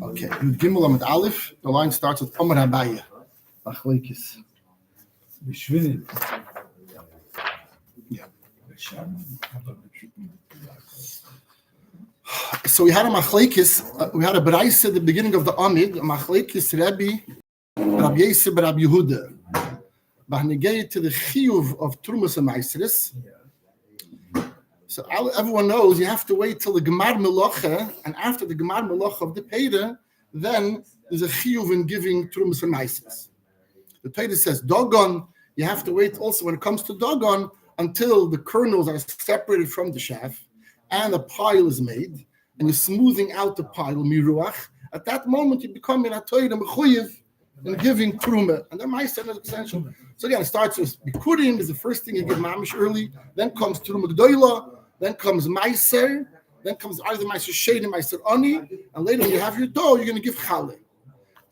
Okay, Yud Gimel Amud Aleph. The line starts with Omer Abaye. Machlekes. Yeah. So we had a Machlekes. We had a Beitza at the beginning of the Amid. Machlekes Rabbi Yosef Rabbi Yehuda. B'hanegei to the chiyuv of Trumas and Meisres. So everyone knows you have to wait till the Gemar Melocha, and after the Gemar Melocha of the Peda, then there's a chiyuv in giving Trumas and Meisres. The Peda says Dogon, you have to wait also when it comes to Dogon until the kernels are separated from the shaf and a pile is made, and you're smoothing out the pile, miruach. At that moment, you become in a Torah mechuyev in giving Truma, and then Meiser is essential. So again, it starts with Bikurim, is the first thing you give Mamish early, then comes Truma G'doyla, then comes Meiser, then comes either Meiser Sheni, Meiser Ani, and later when you have your dough, you're going to give Chale.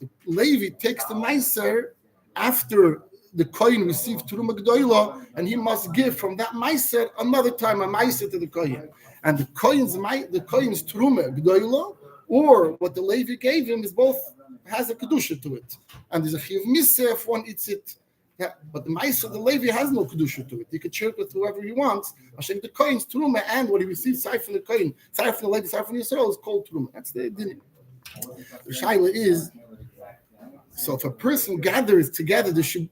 The Levi takes the Meiser after the Kohen received Truma G'doyla, and he must give from that Meiser another time a Meiser to the Kohen. And the Kohen's Truma G'doyla, or what the Levi gave him, is both has a kedusha to it, and there's a chiyuv miseh if one eats it. Yeah, but the Meiser, the Levi, has no kedusha to it. He could share it with whoever he wants. Hashem the Kohen's truma, and what he receives, side from the Kohen, side from the Levi, side from Yisrael, is called truma. That's the din. The shaila is, so if a person gathers together he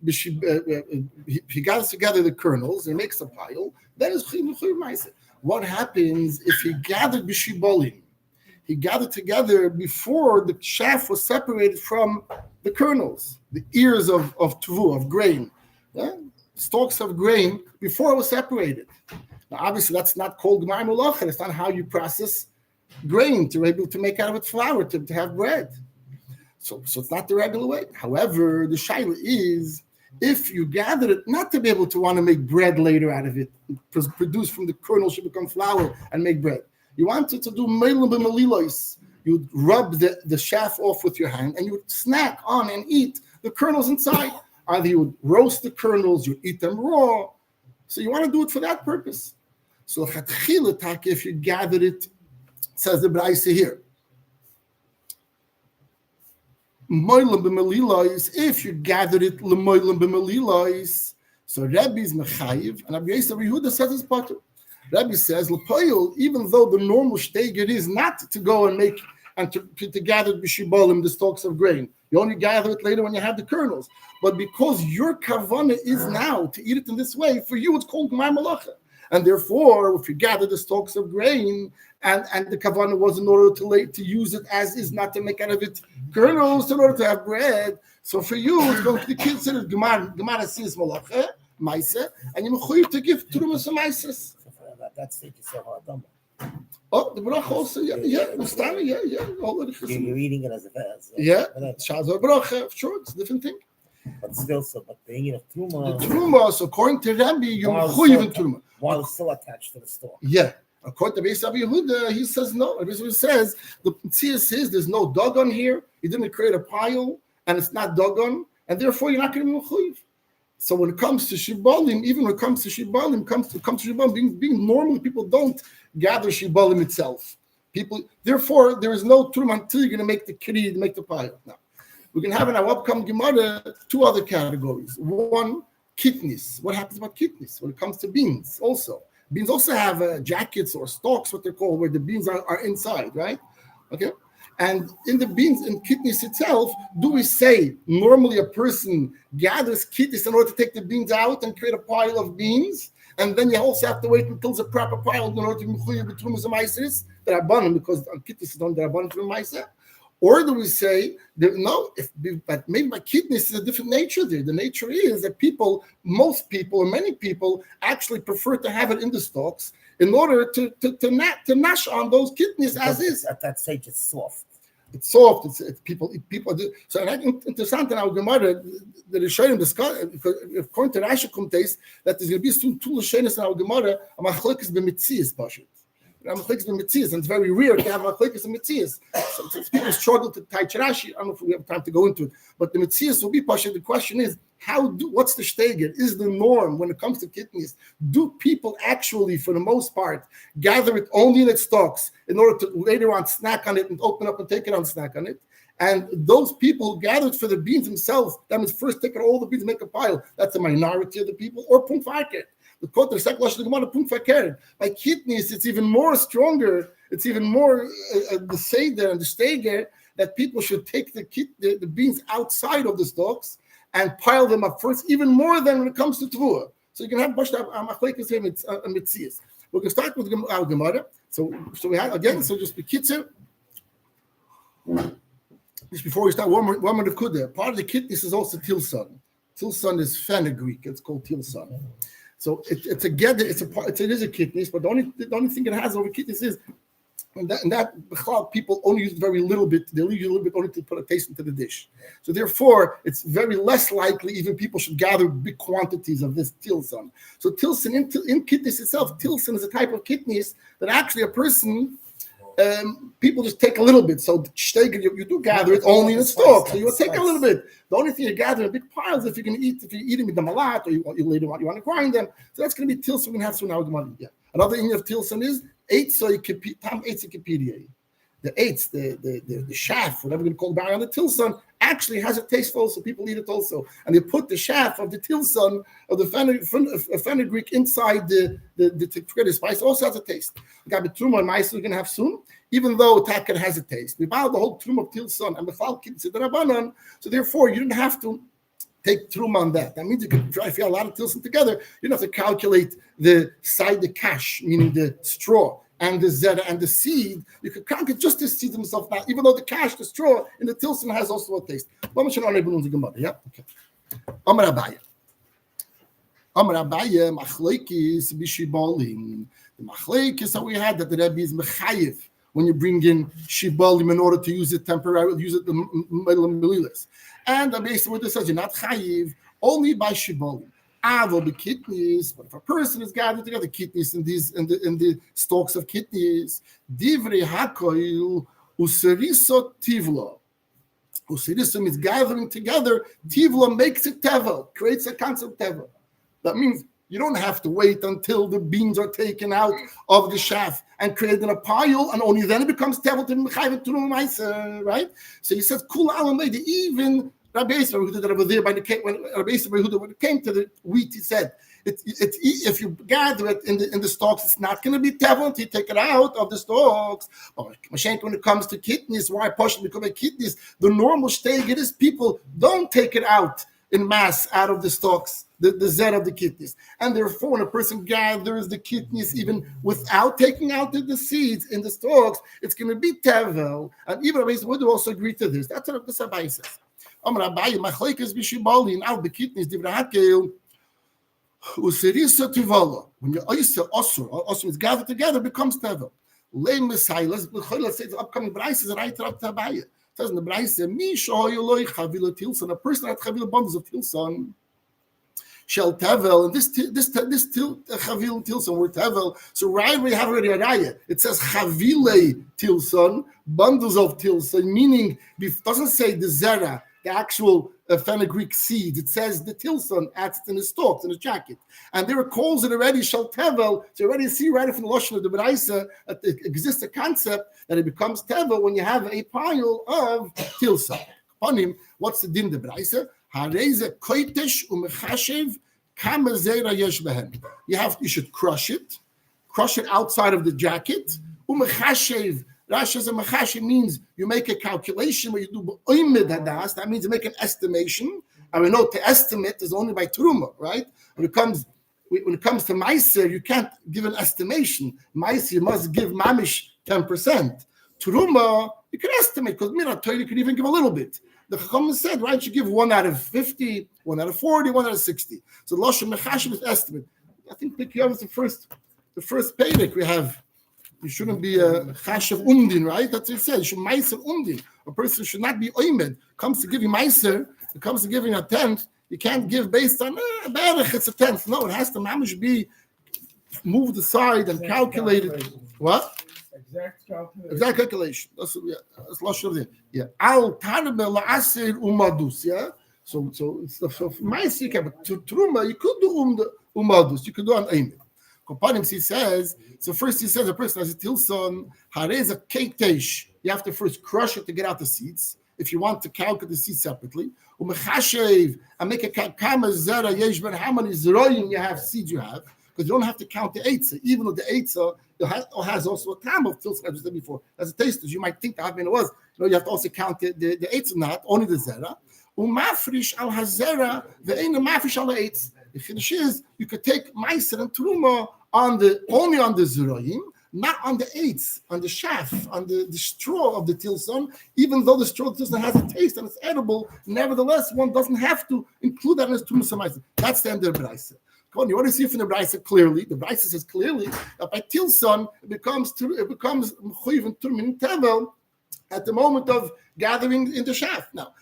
gathers together the kernels and makes a pile, then is chiyuv Meiser. What happens if he gathered b'shibolim? He gathered together before the chaff was separated from the kernels, the ears of tuvu, of grain, stalks of grain, before it was separated. Now, obviously, that's not called Gemara Mulacha. That's not how you process grain to be able to make out of it flour, to have bread. So it's not the regular way. However, the shaila is, if you gather it not to be able to want to make bread later out of it, produce from the kernels should become flour and make bread. You wanted to do meilim b'melilos. You would rub the chaff off with your hand, and you would snack on and eat the kernels inside. Either you would roast the kernels, you eat them raw. So you want to do it for that purpose. So if you gathered it, says the Beitza here. Meilim b'melilos. If you gathered it l'meilim b'melilos, so Rabbi's mechayiv, and Rabbi Yosef Yehuda says it's potter. Rabbi says, even though the normal shteiger is not to go and make and to gather b'shibolim, the stalks of grain. You only gather it later when you have the kernels. But because your kavanah is now to eat it in this way, for you it's called Gemar Malacha. And therefore, if you gather the stalks of grain and the kavanah was in order to use it as is, not to make out of it kernels, in order to have bread. So for you, it's going to be considered Gemara says Malacha, Maisa, and you're mechuyev to give Trumas and Maisas. That stage is so hard. Oh, the bracha also, yeah. You're eating it as a fast. Yeah, Shazor bracha, sure, it's a different thing. But still, but the eating of truma. The truma, so according to Rabbi, you're mechuyev in truma. While it's still attached to the stalk. Yeah. According to Beitza Yehuda, he says no. Rabbi says the tzia says there's no dogon here. You didn't create a pile, and it's not dogon, and therefore you're not going to be mechuyev. So when it comes to shibolim, even when it comes to shibolim, being normally people don't gather shibolim itself. Therefore, there is no truma until you're going to make the kiri, make the pile. Now, we can have in our upcoming Gemara two other categories. One, kitnis. What happens about kitnis when it comes to beans? Also, beans also have jackets or stalks, what they're called, where the beans are inside, right? Okay. And in the beans, in kitnis itself, do we say normally a person gathers kitnis in order to take the beans out and create a pile of beans? And then you also have to wait until it's a proper pile in order to be mechuyev with trumas and meiser that are banned because kitnis is not that are banned from meiser. Or do we say that no? But maybe by kitnis is a different nature there. The nature is that most people, or many people, actually prefer to have it in the stalks in order to nash on those kitnis as is. At that stage, it's soft. It's soft. It's people do. So and I think interesting in our Gemara, the Rishonim discuss, because according to Rashi Kumteis, that there's going to be soon two Rishonis in our Gemara, a machlokes b'mitzias pashut. machlekes in Metzias, and it's very rare to have machlekes in Metzias. So people struggle to tie Rashi. I don't know if we have time to go into it, but the Metzias will be partial. The question is, what's the shteiger? Is the norm when it comes to kidneys? Do people actually, for the most part, gather it only in its stalks in order to later on snack on it and open up and take it on snack on it? And those people who gathered for the beans themselves, that means first take all the beans and make a pile. That's a minority of the people, or punkt faker. The quote, the second lashon of the Gemara, punkt faker. By kidneys, it's even more stronger. It's even more the seder and the steiger that people should take the beans outside of the stalks and pile them up first, even more than when it comes to tevuah. So you can have machlekes here mitzias. We're going to start with our Gemara. So we have again. So just bekitzer. Just before we start, one more nekuda. Part of the kidneys is also tilson. Tilson is fenugreek. It's called tilson. So it's a gather. It is a kidneys, but the only thing it has over kidneys is and that people only use very little bit. They use a little bit only to put a taste into the dish. So therefore, it's very less likely even people should gather big quantities of this tilson. So tilson in kidneys itself, tilson is a type of kidneys that actually a person. People just take a little bit. So you do gather it only in a stalk. So you will take a little bit. The only thing you gather in big piles if you're eating them a lot, or you later on you want to grind them. So that's going to be tilson. We're going to have some now. Yeah. Another thing of tilson is the eitz, the shaft, whatever you call it, on the tilson, actually has a taste also. People eat it also, and they put the shaft of the tilson of the fenugreek inside the spice. Also has a taste. Got the truma and ma'aser we're going to have soon, even though taken has a taste. We bow the whole truma of tilson and the falkin sidrabanan. So therefore, you didn't have to take truma on that. That means you can try if you have a lot of tilson together. You don't have to calculate the cash, meaning the straw, and the zera and the seed. You could calculate just the seed themselves now, even though the cash, the straw, in the tilson has also a taste. Yeah? Okay. Amar Abaye, machlekes b'shibolim. The machlekes that we had that the Rabbi is mechayev when you bring in shibolim in order to use it temporarily, use it the melilas. And basically what this says, you're not chayiv only by shibolim. Avo be kidneys, but if a person is gathered together, kidneys in the stalks of kidneys, divrei hakoil useriso tivlo. Useriso means gathering together. Tivlo makes it tevel, creates a concept tevel. That means you don't have to wait until the beans are taken out of the shaft and created in a pile, and only then it becomes tevel to mechayev to ma'aser, right? So he says, kul alam even Rabbi that over there when it came to the wheat, he said, if you gather it in the stalks, it's not going to be tevel until you take it out of the stalks. But when it comes to kidneys, why partially become kidneys, the normal shteiger is people don't take it out in mass out of the stalks, the zed of the kidneys. And therefore, when a person gathers the kidneys even without taking out the seeds in the stalks, it's going to be tevel. And even Rabbi would also agree to this. That's what the Rabbi says. Rabbi, machlekes b'shibolin al bekitnis divrei hakel userisa tivala. When your oyster osur is gathered together, becomes tevel. Le mesailas b'cholas says the upcoming Beitza is right up to Abaye. It says in the Beitza, mi shoyoloi chavila tilson. A person that chavila bundles of tilson shall tevel, and this chavil tilson word tevel. So right, we have already a raya. It says chavile tilson, bundles of tilson, meaning it doesn't say the zera, the actual fenugreek seeds. It says the tilson adds it in his stalks, in his jacket. And there it calls it already shall tevel. So you already see right from the lashon of the Beitza that it exists a concept that it becomes tevel when you have a pile of tilson. Upon him, what's the din of the Beitza? You should crush it outside of the jacket. Rashi says a mechashev means you make a calculation where you do oimid hadas. That means you make an estimation. And we know to estimate is only by truma, right? When it comes to ma'aser, you can't give an estimation. Ma'aser, you must give mamish 10%. Truma, you can estimate because you can even give a little bit. The Chacham said, right, you give 1 out of 50, 1 out of 40, 1 out of 60. So the lashon mechashev is estimate. I think Pikyam is the first paynik we have. You shouldn't be a chashav umdin, right? That's what it says. You should ma'aser umdin. A person should not be oimed. Comes to giving ma'aser, it comes to giving a tenth. You can't give based on berech, it's a tenth. No, it has to mamish be moved aside and calculated. What? Exact calculation. That's lashon of there. Yeah. Al tarbe la'aser umadus. Yeah. So it's the ma'aser but to truma you could do the umadus. You could do an aimed. Kopanim he says. So first he says a person has a tilson harez a cake tesh. You have to first crush it to get out the seeds. If you want to calculate the seeds separately, umechashev and make a kama zera yeshben how many zeroyim you have seeds you have. Because you don't have to count the Eitza, even though the Eitza has also a time of tilson, as I said before. As a taste, you might think how many it was. You have to also count the Eitza, not only the Zera. Umafrish al Hazera, the ain't a mafrish al Eitz. The Chiddush is you could take Meiser and Truma only on the Zeroyim, not on the Eitz, on the Shaf, on the straw of the tilson, even though the straw of the tilson has a taste and it's edible, nevertheless, one doesn't have to include that in his Truma Meiser. That's the end of the Braisa. You want to see from the Beitza clearly. The Beitza says clearly that by tilson it becomes mechuyev and turmin tevel at the moment of gathering in the shaft. Now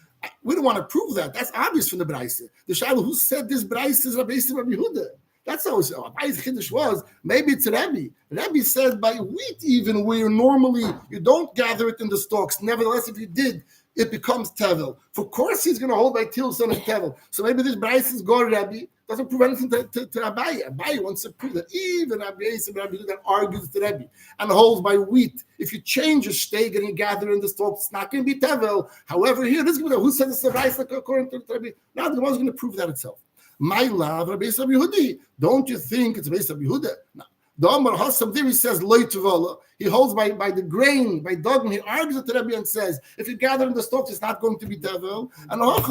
we don't want to prove that. That's obvious from the Beitza. The Shiloh who said this Beitza is Rabbi Yehuda. That's how Rabbi's Chiddush was. Maybe it's Rabbi. Rabbi said by wheat even where normally you don't gather it in the stalks. Nevertheless, if you did, it becomes tevel. For course, he's going to hold by tilson and tevel. So maybe this Beitza is God Rabbi. Doesn't prove anything to Rabbi. Rabbi wants to prove that even Rabbi that argues to Rabbi and holds by wheat. If you change a steak and you gather in the stalks, it's not going to be tevel. However, here this Gemara, who said it's the rice according to Rabbi? Now the Gemara is going to prove that itself. My love, Rabbi Yehudi. Don't you think it's Rabbi Yehuda? No. The Amar Hassam there he says loy tevala. He holds by the grain, by dogma. He argues with Rabbi and says if you gather in the stalks, it's not going to be tevel, and it's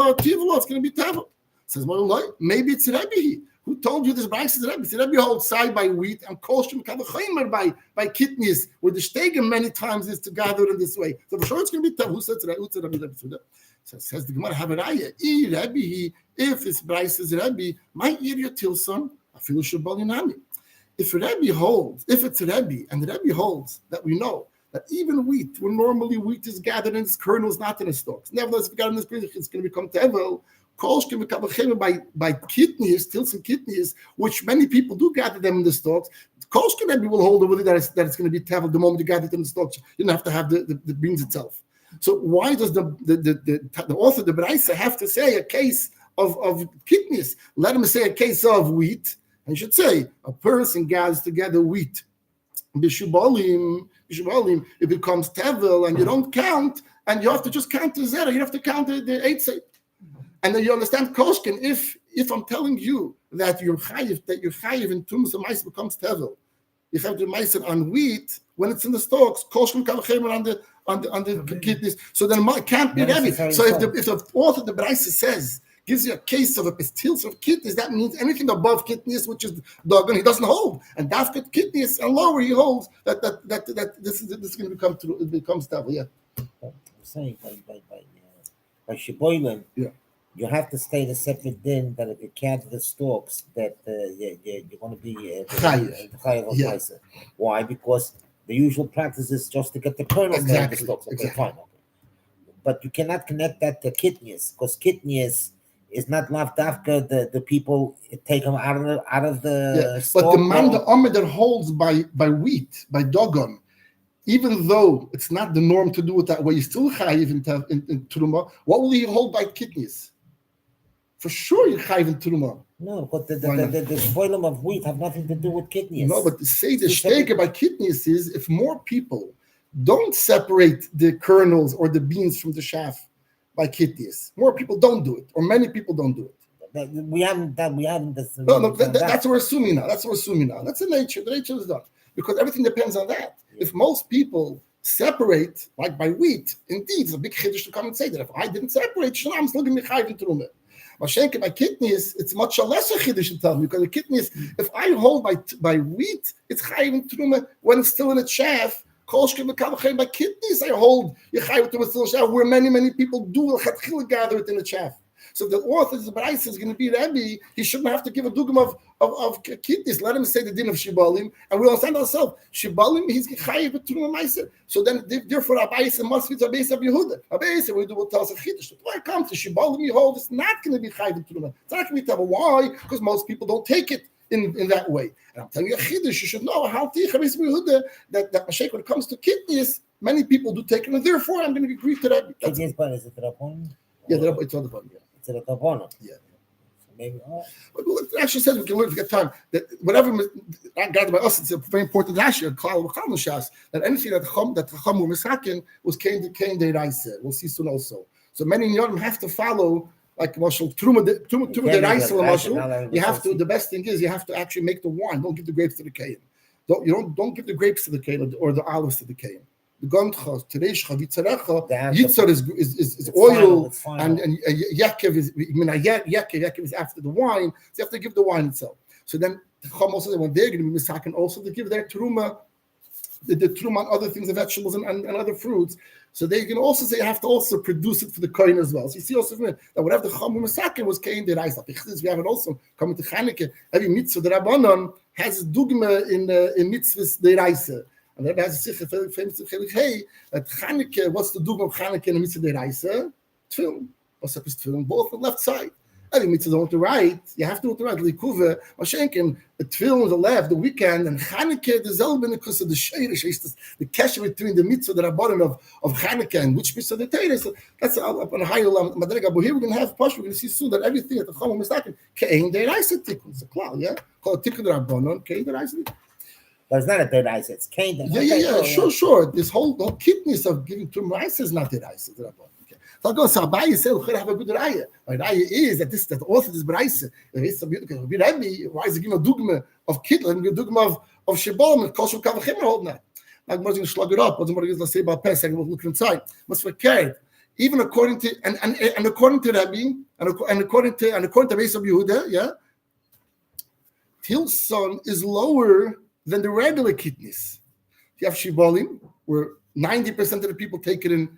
going to be tevel. Says maybe it's Rabbi. Who told you this Beitza is Rabbi? Rabbi holds side by wheat and kolshim kavachimer by kidneys, where the stegem many times is to gather in this way. So for sure it's going to be tough. Who says Rabbi? Who said Rabbi? Says the Gemara Havaraya. Rabbi, if it's Beitza is Rabbi, my area tilson afilu shabalinami. If Rabbi holds, if it's Rabbi and Rabbi holds that we know that even wheat, where normally wheat is gathered in its kernels, not in its stalks. Nevertheless, if you got in this place, it's going to become tevel. By kidneys, tilson kidneys, which many people do gather them in the stalks. Kolshkin Rebbe will hold over that it's going to be tevel the moment you gather it in the stalks. You don't have to have the beans itself. So why does the author, the Beitza, have to say a case of kidneys? Let him say a case of wheat. I should say a person gathers together wheat. Bishubalim, it becomes tevel, and you don't count, and you have to just count the zera. You have to count the eitzei. And then you understand Koshkin, if I'm telling you that you're chayiv in Tumas and Meiser becomes tevel, you have the Meiser on wheat when it's in the stalks, Koshkin Kavachemer on the kidneys. So then it can't be Rabbi. So if the author of the Beitza says gives you a case of a pistils of kidneys, that means anything above kidneys, which is dogon, he doesn't hold. And after kidneys and lower he holds that this is going to become true. It becomes tevel. Yeah. I'm saying by Sheboylan, yeah. You have to state a separate din that if you count the stalks, that you're going to be chayiv of Beitza. Why? Because the usual practice is just to get the kernels out of the stalks. Okay, fine. Okay. But you cannot connect that to kidneys, because kidneys is not lavdafka. The people take them out of the stalk. But the man, the Omer that holds by wheat, by dogon, even though it's not the norm to do it that way, you still chayiv in Truma. What will he hold by kidneys? For sure, you're chayiv in Truma. No, but the spoilum of wheat have nothing to do with kidneys. No, but say the steger by kidneys is if more people don't separate the kernels or the beans from the chaff by kidneys, more people don't do it, or many people don't do it. We haven't. That's what we're assuming now. That's the nature. The nature is done because everything depends on that. Yeah. If most people separate, like by wheat, indeed, it's a big chiddush to come and say that if I didn't separate, I'm still going to be chayiv in Truma. Mashenke by kidneys, it's much less a chiddush to tell me because the kidneys, if I hold by wheat, it's chayiv in Truma when it's still in its chaff. By kidneys, I hold chayiv to still chaff where many people do gather it in the chaff. So the author of the Beitza is going to be Rabbi. He shouldn't have to give a dugam of kidneys. Let him say the din of shibalim, and we understand ourselves. Shibalim, he's chayiv to Truma Meiser. So then, therefore, Rabbi must be the base of Yehuda. Rabbi we do what tells a chiddush. When it comes to shibalim, you hold it's not going to be chayiv to Truma. It's not going to be tevel. Why? Because most people don't take it. in that way. And I'm telling you, Chiddush, you should know how that Mashiach, when it comes to kidneys, many people do take it, and therefore I'm going to agree to that. Kidneys, but is it the Rabban? Yeah, it's on the bottom. Yeah. It's the Rabban. Yeah. Maybe. But it actually says we can learn to get time that whatever God by us, it's a very important Rashi, that anything that Chacham were misaken was came de Raise. We'll see soon also. So many Yodim have to follow like Marshall Truma de Raise. You have to. The best thing is you have to actually make the wine. Don't give the grapes to the Kain. Don't give the grapes to the Kain or the olives to the Kain. The Gantcha, Tereishcha, Vitzarecha, Yitzar is oil, and Yakev is after the wine, so you have to give the wine itself. So then the Chacham also, when they're going to be misaken, also to give their Truma, the Truma on other things, the vegetables and other fruits. So they can also say you have to also produce it for the Kohen as well. So you see also from it that whatever the Chacham misaken was Kain de Reis. We have it also coming to Chanukah. Every mitzvah, the Rabbanon has dugma in mitzvahs de Reis. And Rabbi has a famous hey, at Chanukah, what's the dugma of Chanukah in the mitzvah de Reis? Tefillin. What's up is tefillin? Both on the left side. Every mitzvah on the right. You have to do it right. Likuva, Mashenkin, the tefillin on the left, the weekend, and Chanukah, the zelben because of the sheirish, the kesher between the mitzvah that are bottom of Chanukah and which mitzvah the Torah. So that's up on a higher level. But here we're going to have Pash. We're going to see soon that everything at the Chacham is talking. Kein de Reis tikkun. It's a klal, yeah. Called tikkun rabbanon. Kein de Reis. But it's not a dead ice, it's Cain. Yeah. Sure. This whole kidneys of giving to rice is not dead ice. Okay. So Abaye said, we have a good raya. My raya is that the author is Beitza. Rabbi, why is it giving a dogma of kidney and a dogma of Shebal and Kosher Kavachim holding that? Like more going to slug it up. What's more going to say about Pesach? We'll look inside. What's verkehrt? Even according to and according to Rabbi and according to Beitza Yehuda, yeah, Tilson is lower than the regular kidneys. You have shibolim, where 90% of the people take it in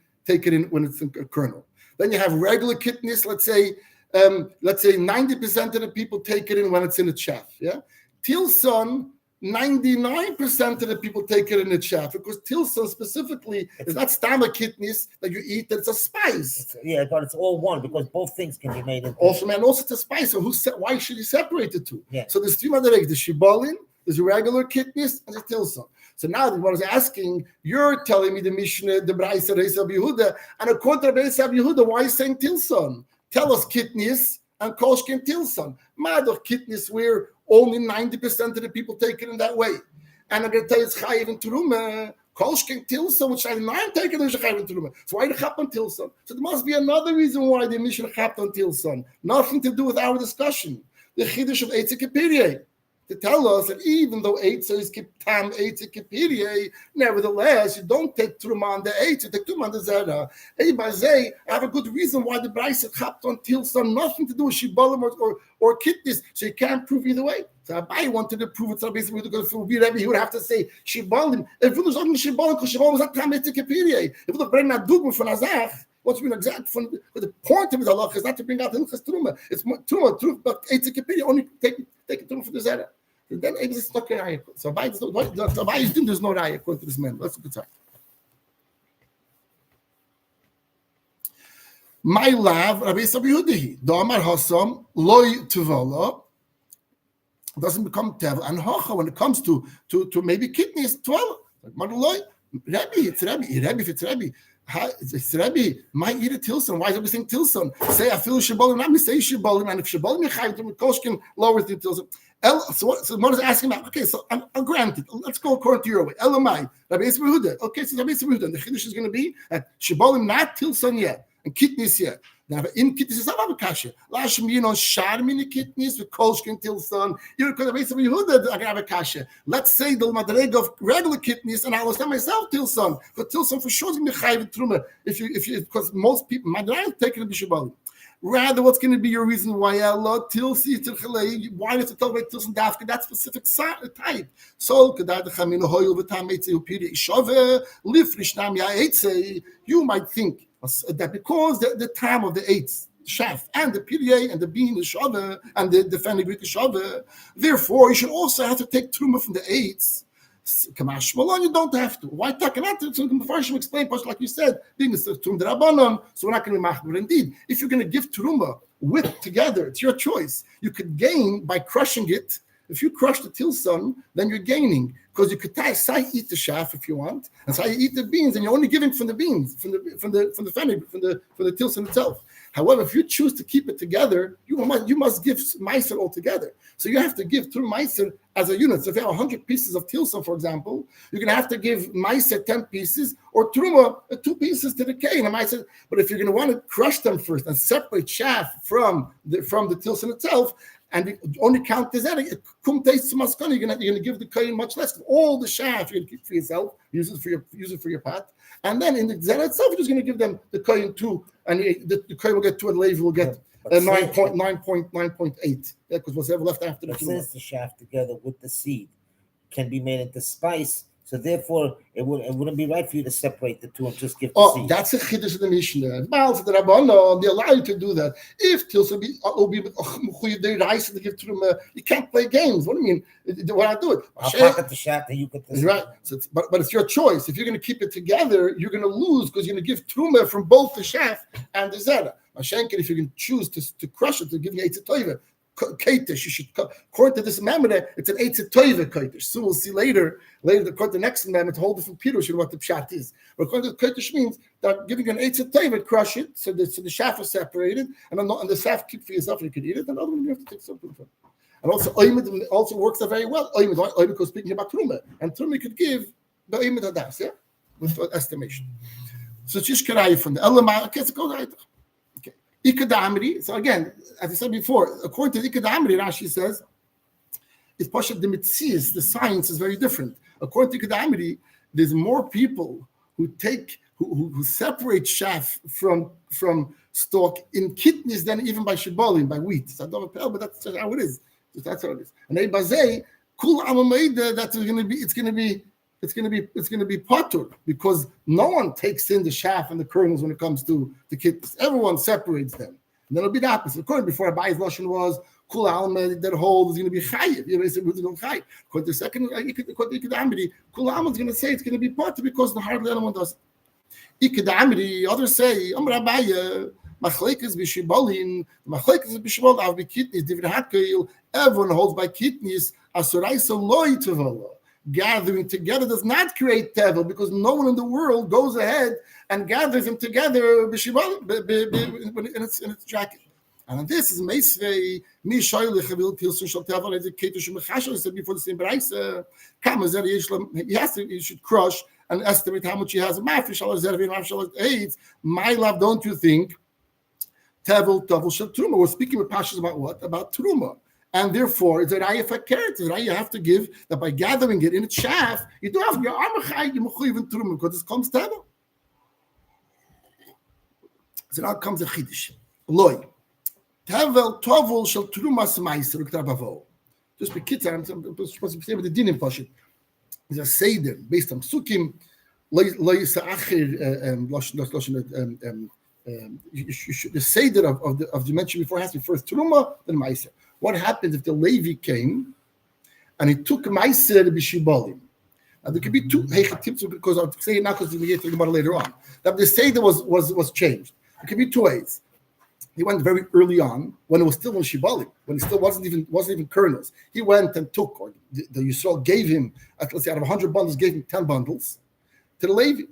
when it's in a kernel. Then you have regular kidneys. Let's say 90% of the people take it in when it's in a chaff. Yeah, tilson, 99% of the people take it in a chaff because tilson specifically is not stomach kidneys that you eat. That's a spice. But it's all one because both things can be made. Also it's a spice. So why should you separate the two? Yeah. So there's three other eggs: the shibolim, there's regular kidneys, and the tilson. So now the one is asking, you're telling me the Mishnah, the Beitza, Rabbi Yehuda, and according to Rabbi Yehuda, why are you saying tilson? Tell us kidneys and kolshkin tilson. Madoch kidneys where only 90% of the people take it in that way. And I'm going to tell you it's chayiv in teruma. Kolshkin tilson, which I'm not taking it, is chayiv in teruma. So why the chap on tilson? So there must be another reason why the Mishnah chapped on tilson. Nothing to do with our discussion. The chiddush of Eitzik Kipirye. To tell us that even though Eitza is Tam Eitza Kipirye, nevertheless, you don't take Truma on the Eitza, you take Truma on the Zera. I have a good reason why the Beitza chapped on Tilson, nothing to do with Shibolim or kidneys, so you can't prove either way. So Abai wanted to prove it, so basically because Rabbi, he would have to say Shibolim. If it was only Shibolim, because Shibolim was not Tam Eitza Kipirye. If it was bring that dugma from Azach, what's been exact from the point of his halach is not to bring out Hilchas Truma. It's Truma, but Eitza Kipirye only take Truma for the Zera. Then it is not a raya. So by there's no raya according to this man. Let's look at that. My love, Rabbi Yehuda, Damar Hasam, Loy Tuvala, doesn't become Tevel and Hocha when it comes to maybe kidneys, 12. Rabbi, it's Rabbi. It's Rabbi. My eat a tilson. Why is everybody saying tilson? Say I feel Shabolim, not me say Shabolim, and if Shabolim Yechayim to Koshkin lower than tilson. So one is asking about, okay, so I'll grant it. Let's go according to your way. Elamai, Rabbi Yehuda. Okay, so Rabbi Yehuda. And the Chiddush is going to be that Shabolim not tilson yet, and kidneys yet. Now, in kidneys is not a kasha. Lashim yinon sharmini kidneys with kolshkin tilson. You're going to Rabbi Yehuda. I have a kasha. Let's say the madreg of regular kidneys, and I will say myself tilson. But tilson for sure is going to be chayiv truma. If you because most people madreg taking the Shabolim. Rather, what's going to be your reason why Allah tilsi tilchalei? Why does it talk about tilson dafka? That specific type. So kadad chaminu hoyul v'tam eitze upiri ishove lifrish nam ya eitze. You might think that because the time of the eighth chef and the pirye and the bean the shove and the fenugreek shove, therefore you should also have to take truma from the eighths. Kamash Malon, you don't have to. Why talking about it? So the Mepharshim explain, like you said, being Tum de Rabbanon, so we're not going to be machmir. Indeed, if you're going to give Teruma with together, it's your choice. You could gain by crushing it, If you crush the tilson, then you're gaining because you could eat the chaff if you want, and so you eat the beans, and you're only giving from the beans, from the fenugreek, from the tilson itself. However, if you choose to keep it together, you must give meiser altogether. So you have to give through meiser as a unit. So if you have 100 pieces of tilson, for example, you're going to have to give meiser 10 pieces or truma 2 pieces to the cane. But if you're going to want to crush them first and separate chaff from the tilson itself, and you only count this out, you're going to give the kohen much less. All the chaff you're going to keep for yourself, use it for your pot, and then in the zera itself, you're just going to give them the kohen 2, and the kohen will get 2, and the Levi will get 9.8. Because what's ever left after the since the chaff together with the seed can be made into spice. So therefore, it wouldn't be right for you to separate the two and just give the seed. That's a chiddush of the Mishnah. The Rabbanon, they allow you to do that. If tilsa will be rice to give to them, you can't play games. What do you mean? Why not do it? I'll pocket the chaff and you get the seed. Right. So but it's your choice. If you're going to keep it together, you're going to lose because you're going to give truma from both the chaff and the zera. Mashenkin, if you can choose to crush it, to give you eitzah toiva. Kaitish, you should, according to this amendment, it's an eitzah toiva kaitish. So we'll see later, according to the next amendment, a whole different pirush of what the pshat is. But according to kaitish means that giving you an eitzah toiva, crush it, so the chaff is separated, and the chaff keep for yourself, and you can eat it, and the other one you have to take something from. And also, oimid also works very well. Oimid because speaking about truma, and truma could give the oimid hadas, yeah, with estimation. So tishkarai from the elamah, okay, so go right. So again, as I said before, according to Ikadamri, Rashi says, it's Pashat the Mitzias, the science is very different. According to Ikadamri, there's more people who separate chaff from stalk in kidneys than even by shibolim, by wheat. So I don't know, but that's how it is. That's how it is. And Eibazei, Kul Amameida, that's it's going to be potter because no one takes in the chaff and the kernels when it comes to the kidneys. Everyone separates them. And then it'll be the opposite. According before Rabbi's Lashon was Kul Alma, that whole is going to be chayiv. You know, it's going to be chayiv. According to the second, according to Ikadamri, Kul Alma is going to say it's going to be potter because hardly anyone does it. Ikadamri, others say, Rabbi, Machlekes b'shibolin, Machlekes b'shibol av b'kidneys, Divrei Hakayil, everyone holds by kidneys, Asuraisa loy tevala. Gathering together does not create tevel because no one in the world goes ahead and gathers them together in its jacket. And this is Meisvei Mishoyle Chavil Tilson Shal Tevel as a Ketush Mechashel said before the same Beitza. He should crush and estimate how much he has. My love, don't you think? Tevel Shal Truma. We're speaking with Pashas about what? About Truma. And therefore, it's a raya for carrot. It's a raya you have to give that by gathering it in its chaff, you do have your armachai, you mechuyev in truma because it comes tevel. So now comes the chiddush. Loy tevel tovel shel trumas meiser u'ktabavo. Just be kitzar. I'm supposed to say with the dinim pashit. It's a seder based on psukim. Loy sa'achir the seder of the mention before has to be first truma then meiser. What happens if the Levi came and he took Meiser b'shibolim? Now there could be two tips because I'll say it now because we get to Gemara later on. That the Seder was changed. It could be 2 ways. He went very early on when it was still in shibolim, when it still wasn't even kernels. He went and took, or the Yisrael gave him, let's say out of 100 bundles, gave him 10 bundles to the Levi.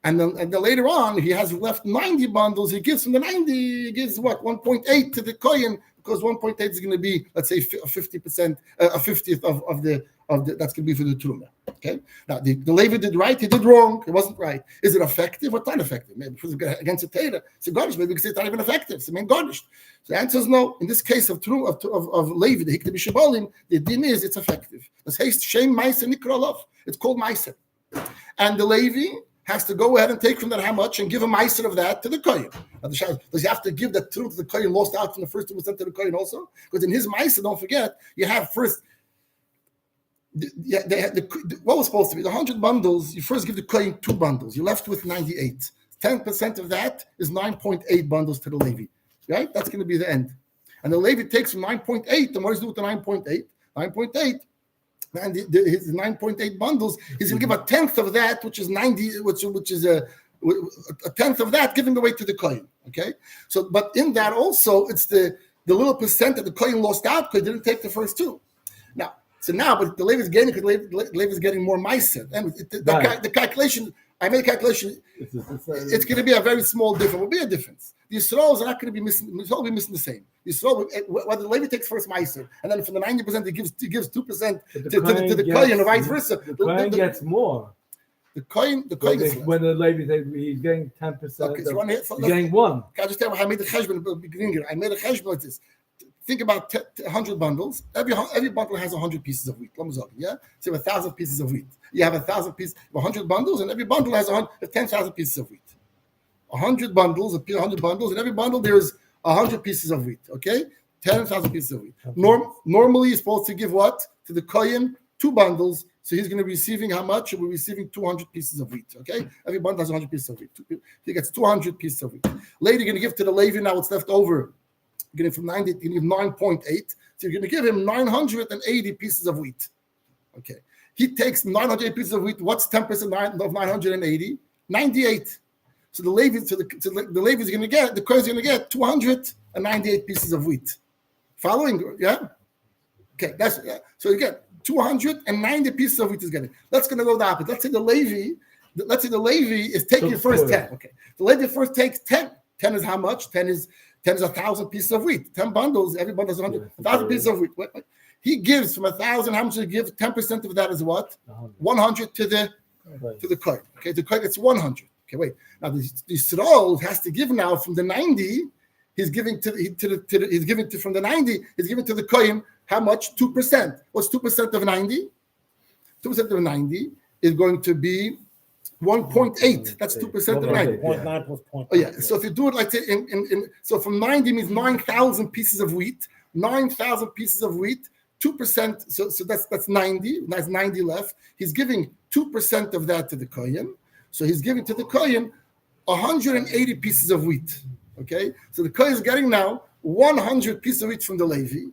And then later on, he has left 90 bundles. He gives from the 90, he gives what, 1.8 to the Kohen, because 1.8 is going to be, let's say, 50%, a 50th of the that's going to be for the Truma. Okay. Now the Levi did right, he did wrong, it wasn't right. Is it effective or not effective? Maybe against the Torah, it's a garnish. Maybe we can say it's not even effective. It's garnished. So the answer is no. In this case of Levi, the Hikta B'Shabolim, the din is it's effective. That's haste shame Meiser Nikrolov. It's called Meiser, and the Levi has to go ahead and take from that how much and give a meiser of that to the kohen. Does he have to give that truth to the kohen lost out from the first 2% to the kohen also? Because in his meiser, don't forget, you have first. What was supposed to be the 100 bundles? You first give the kohen 2 bundles. You're left with 98. 10% of that is 9.8 bundles to the Levi. Right? That's going to be the end. And the Levi takes from 9.8. And what does he do with the 9.8? 9.8. And his 9.8 bundles, he's going to give a tenth of that, which is 90, which is a tenth of that, giving away to the kohen. Okay, so but in that also, it's the little percent that the kohen lost out because he didn't take the first 2. Now, So now, but the Levi is gaining because Levi is getting more meiser. And the calculation, I made a calculation. It's going to be a very small difference. Will be a difference. The Yisraels are not going to be missing. It's all be missing the same. The Yisrael, whether the Levi takes first meiser, and then from the 90% he gives 2% to the kohen, and vice versa. The kohen gets more. The kohen when the Levi he's getting 10%. Okay, so he's getting 1. Can I just tell you how I made the cheshbon beginning here? I made a cheshbon like this. Think about 100 bundles. Every bundle has 100 pieces of wheat. Yeah, so you have 1,000 pieces of wheat. You have 1,000 pieces, 100 bundles, and every bundle has 10,000 pieces of wheat. 100 bundles, and every bundle there is 100 pieces of wheat. Okay, 10,000 pieces of wheat. Normally, you're supposed to give what to the kohen? 2 bundles. So he's going to be receiving how much? He'll be receiving 200 pieces of wheat. Okay, every bundle has 100 pieces of wheat. He gets 200 pieces of wheat. Later, you're going to give to the Levi now what's left over. You're going to from 90, you give 9.8. So you're going to give him 980 pieces of wheat. Okay, he takes 980 pieces of wheat. What's 10% of 980? 98. So the Levi, the Levi is going to get, the kohen is going to get 298 pieces of wheat. Following, yeah. Okay, so you get 290 pieces of wheat is getting. Let's going to go the opposite. Let's say the Levi is taking the first 10. Okay, the Levi first takes 10. 10 is how much? 10 is 1,000 pieces of wheat. 10 bundles. Every bundle is 1,000 pieces of wheat. He gives from 1,000. How much does he give? 10% of that is what? 100 to the kohen. Okay, the kohen gets 100. Okay, wait. Now the Yisrael has to give now from the 90. He's giving from the 90. He's giving to the kohen how much? 2%. What's 2% of 90? 2% of 90 is going to be 1.8. That's 2% of 90. 0.9 plus 0.8. Oh yeah. So if you do it like so from 90 means 9,000 pieces of wheat. 9,000 pieces of wheat. 2%. So that's 90. That's 90 left. He's giving 2% of that to the kohen. So he's giving to the kohen 180 pieces of wheat. Okay. So the kohen is getting now 100 pieces of wheat from the Levi,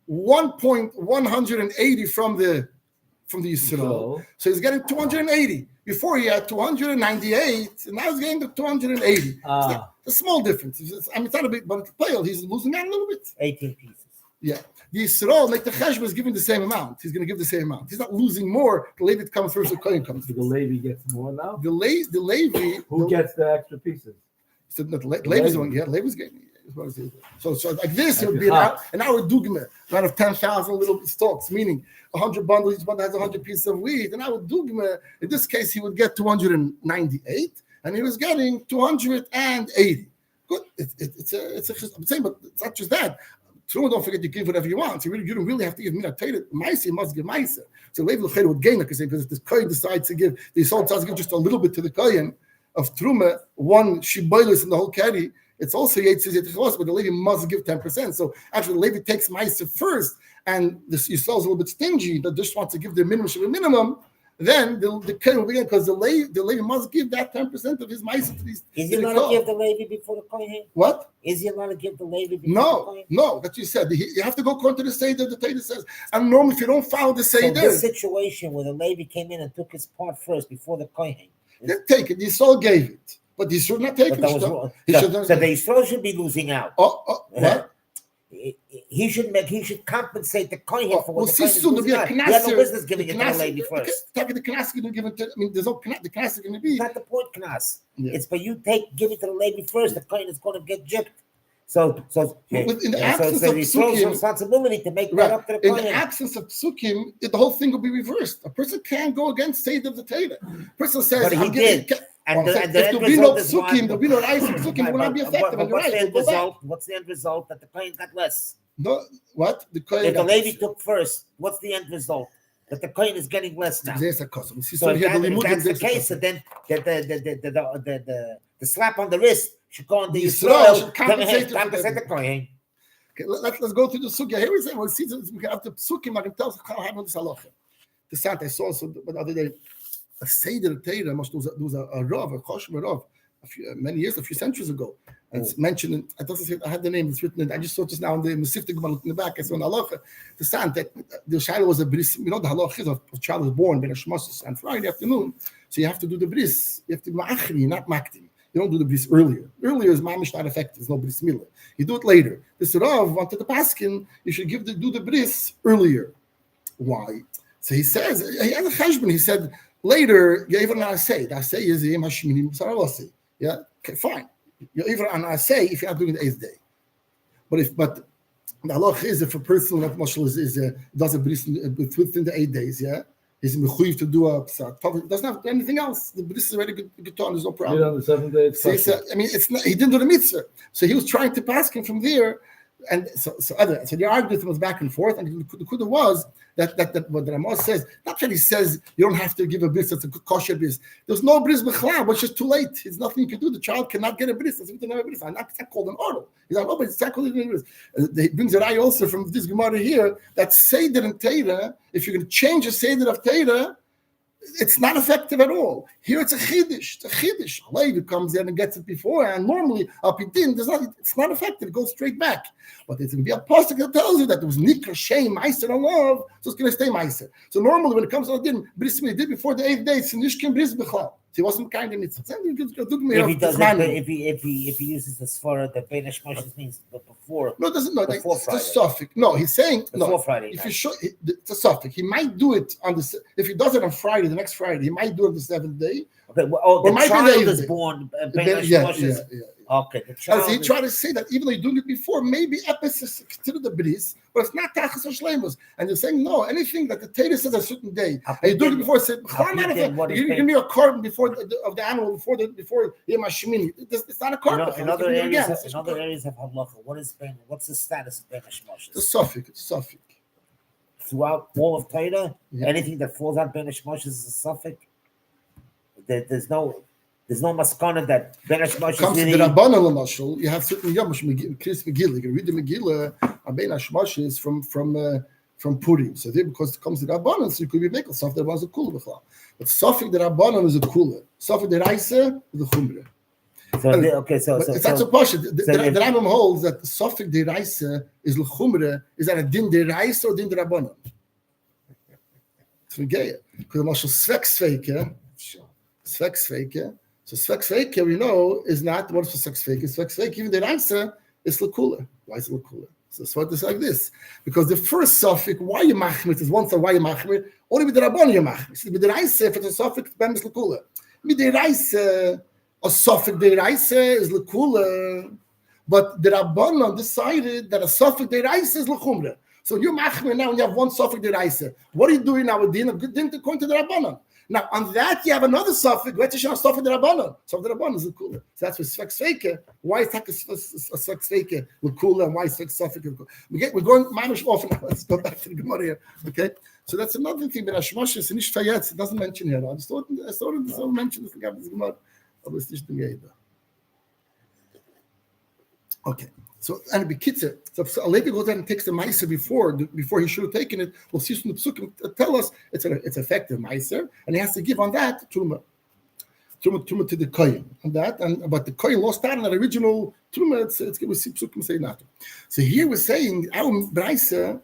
180 from the Yisrael. So he's getting 280. Before he had 298, and now he's getting to 280. It's a small difference. It's not a big, but it's pale. He's losing out a little bit. 18 pieces. Yeah. The Yisrael, like the cheshbon, is giving the same amount. He's going to give the same amount. He's not losing more. The Levi comes first, the kohen comes first. The Levi gets more now? The Levi. Who gets the extra pieces? So the Levi's one. Yeah, Levi's getting. So like this, it would be an hour dugma, out of 10,000 little stalks, meaning 100 bundles, each bundle has 100 pieces of wheat. And our dugma, in this case, he would get 298, and he was getting 280. Good. I'm saying, but it's not just that. True, don't forget you give whatever you want. So you don't really have to give mina tater. Ma'aser, you must give ma'aser. So Levi L'Chayr would gain, because if the kohen decides to give, the Yisrael decides to give just a little bit to the kohen of truma, one shiboilus in the whole carry. It's also Yetziz, but the Levi must give 10%. So actually, the Levi takes Meiser first, and the Yisrael is a little bit stingy, that just wants to give the minimum. Then the Kohen will begin, because the Levi must give that 10% of his Meiser to these. Is he allowed to give the Levi before the Kohen? What? Is he allowed to give the Levi before the Kohen? No, that you said. You have to go according to the Seder. The Torah says, and normally if you don't follow the Seder. So this situation where the Levi came in and took his part first before the Kohen. Take it. The Yisrael gave it. But he should not take it. So the Yisrael should be losing out. What? He should compensate the kohen for what the kohen is losing out. He had no business giving it to the lady first. The Knas going to give it to. There's no the Knas is going to be. It's not the point, Knas. Yeah. It's for you give it to the lady first. The kohen is going to get gypped. So in the absence of psukim, responsibility to make that up to the kohen. In the absence of psukim, the whole thing will be reversed. A person can't go against Seder of the Torah. A person says, but he did. And if there'll be no psukim, there'll be no rice of psukim, it will not be effective. What's the end result? That the kohen got less. No, what? If the Levi took first, what's the end result? That the kohen is getting less now. So if that's the case, then the slap on the wrist should go on the Yisrael. Compensate the kohen. Okay, let's go through the sugya. Here we say, well, see, after psukim, I can tell how I know this halacha. The sant I saw the other day. A Seder Torah, there was a Rav, a Choshim Rav, a few centuries ago. And it's mentioned, I had the name, it's written, I just saw just now in the Masifta Gemara in the back, I saw in halacha, the son that the Shiloh was a bris, the halacha is of child was born, Ben Hashmos on Friday afternoon, so you have to do the bris, you have to do ma'achri, not maktim. You don't do the bris earlier. Earlier is mamish not effective, there's no bris milah. You do it later. This Rav wanted the paskin, you should do the bris earlier. Why? So he says, he has a cheshbon. He said, later, you're even an asay. The asay is Yom HaShmini Saralasi. Yeah? Okay, fine. You're even an asay if you're not doing the 8th day. But the halach is if a person that mashal does a bris within the 8 days, yeah, he's mechuyev to do a psat. Doesn't have anything else. The bris is already good on. There's no problem. On the 7th day, So he said, I mean, it's not, he didn't do the mitzvah, so he was trying to pass him from there, and so the argument was back and forth, and the kudah was that what the Ramos says, not that he says you don't have to give a bris, that's a kosher bris. There's no bris b'chlal, but it's just too late. There's nothing you can do. The child cannot get a bris. That's not a bris. It's not called an order. He's like, no, but it's not called a bris. He brings a eye also from this Gemara here that Seder and Teira, if you're going to change a Seder of Teira, it's not effective at all. Here it's a chiddush. It's a chiddush. Levi comes in and gets it before, and normally it's not effective. It goes straight back. But it's going to be a pasuk that tells you that there was nikra shame meiser and love, so it's going to stay meiser. So normally when it comes to din bris he did before the 8th day, it's nishkin bris b'chlal. So he wasn't kind of mitzvah. If he uses the svara that Bein Hashmoshes means before. No, it doesn't. No, it's Friday. a suffix. No, he's saying Before Friday. If you show, it's a suffix. He might do it on the. If he does it on Friday, the next Friday, he might do it on the 7th day. Okay. Well, the child is born. Bein Yeah. Okay. The child. He tried to say that even though you're doing it before, maybe epis is considered the bris, but it's not tachas or shleimus. And you're saying no, anything that the Torah says a certain day, and you do it before. Said, you give me a carbon before of the animal before Yom HaShmini. It's not a carbon. In other areas of halacha, what's the status of Bein Hashmoshes? It's a suffix. It's a suffix. Throughout all of Torah, Yeah. anything that falls out Bein Hashmoshes is a suffix. There's no maskana that Bein Hashmoshes Comes to the Rabbanan Lamashal, you have certain Yomush Chris Megillah. You can read the Megillah Bein Hashmoshes from Purim. So there, because it comes to the Rabbanan, so you could be making Safik the Rabbanan is a kula b'chlal. But Safik the Rabbanan is a kula. Safik the Raisa is a chumra. So it's not so posh. The Rambam holds that the Safik the Raisa is l'chumra. Is that a din the Raisa or din the Rabbanan? Forget it. Because the Mashal Svek Sveike. So Svek Sveike, we know, is not what is Svek Sveike. Svek Sveike, even the Raisa, is L'kula. Why is it L'kula? So it's what it's like this. Because the first suffix, why you machmir, is one side, why you machmir, only with the Rabban you machmir. So with the Raisa, if it's a suffix, then it's L'kula. With the Raisa, a suffix, the Raisa is L'kula. But the Rabban decided that a suffix, the Raisa is L'chumra. So you're machmir now, and you have one suffix, the Raisa. What are you doing now with din? According to the Rabbanan. Now, on that, you have another suffix. Let's show suffix the Rabbanon. So the Rabbanon is L'kula. So that's with Svek Sveike. Why is that a Svek Sveike L'kula and why is Svek suffix L'kula? We're going mamish off now. Let's go back to the Gemara here. Okay? So that's another thing. But Hashmoshes and Ishtayetz, it doesn't mention here. I thought it mentioned this in this Gemara. Aber it's nicht in Okay. So and Bekitzer, so a lady goes out and takes the meiser before he should have taken it. We'll see from the psukim tell us it's effective meiser, and he has to give on that truma to the kohen on that. But the kohen lost out on that original truma. It's we see psukim say not. So here we're saying our meiser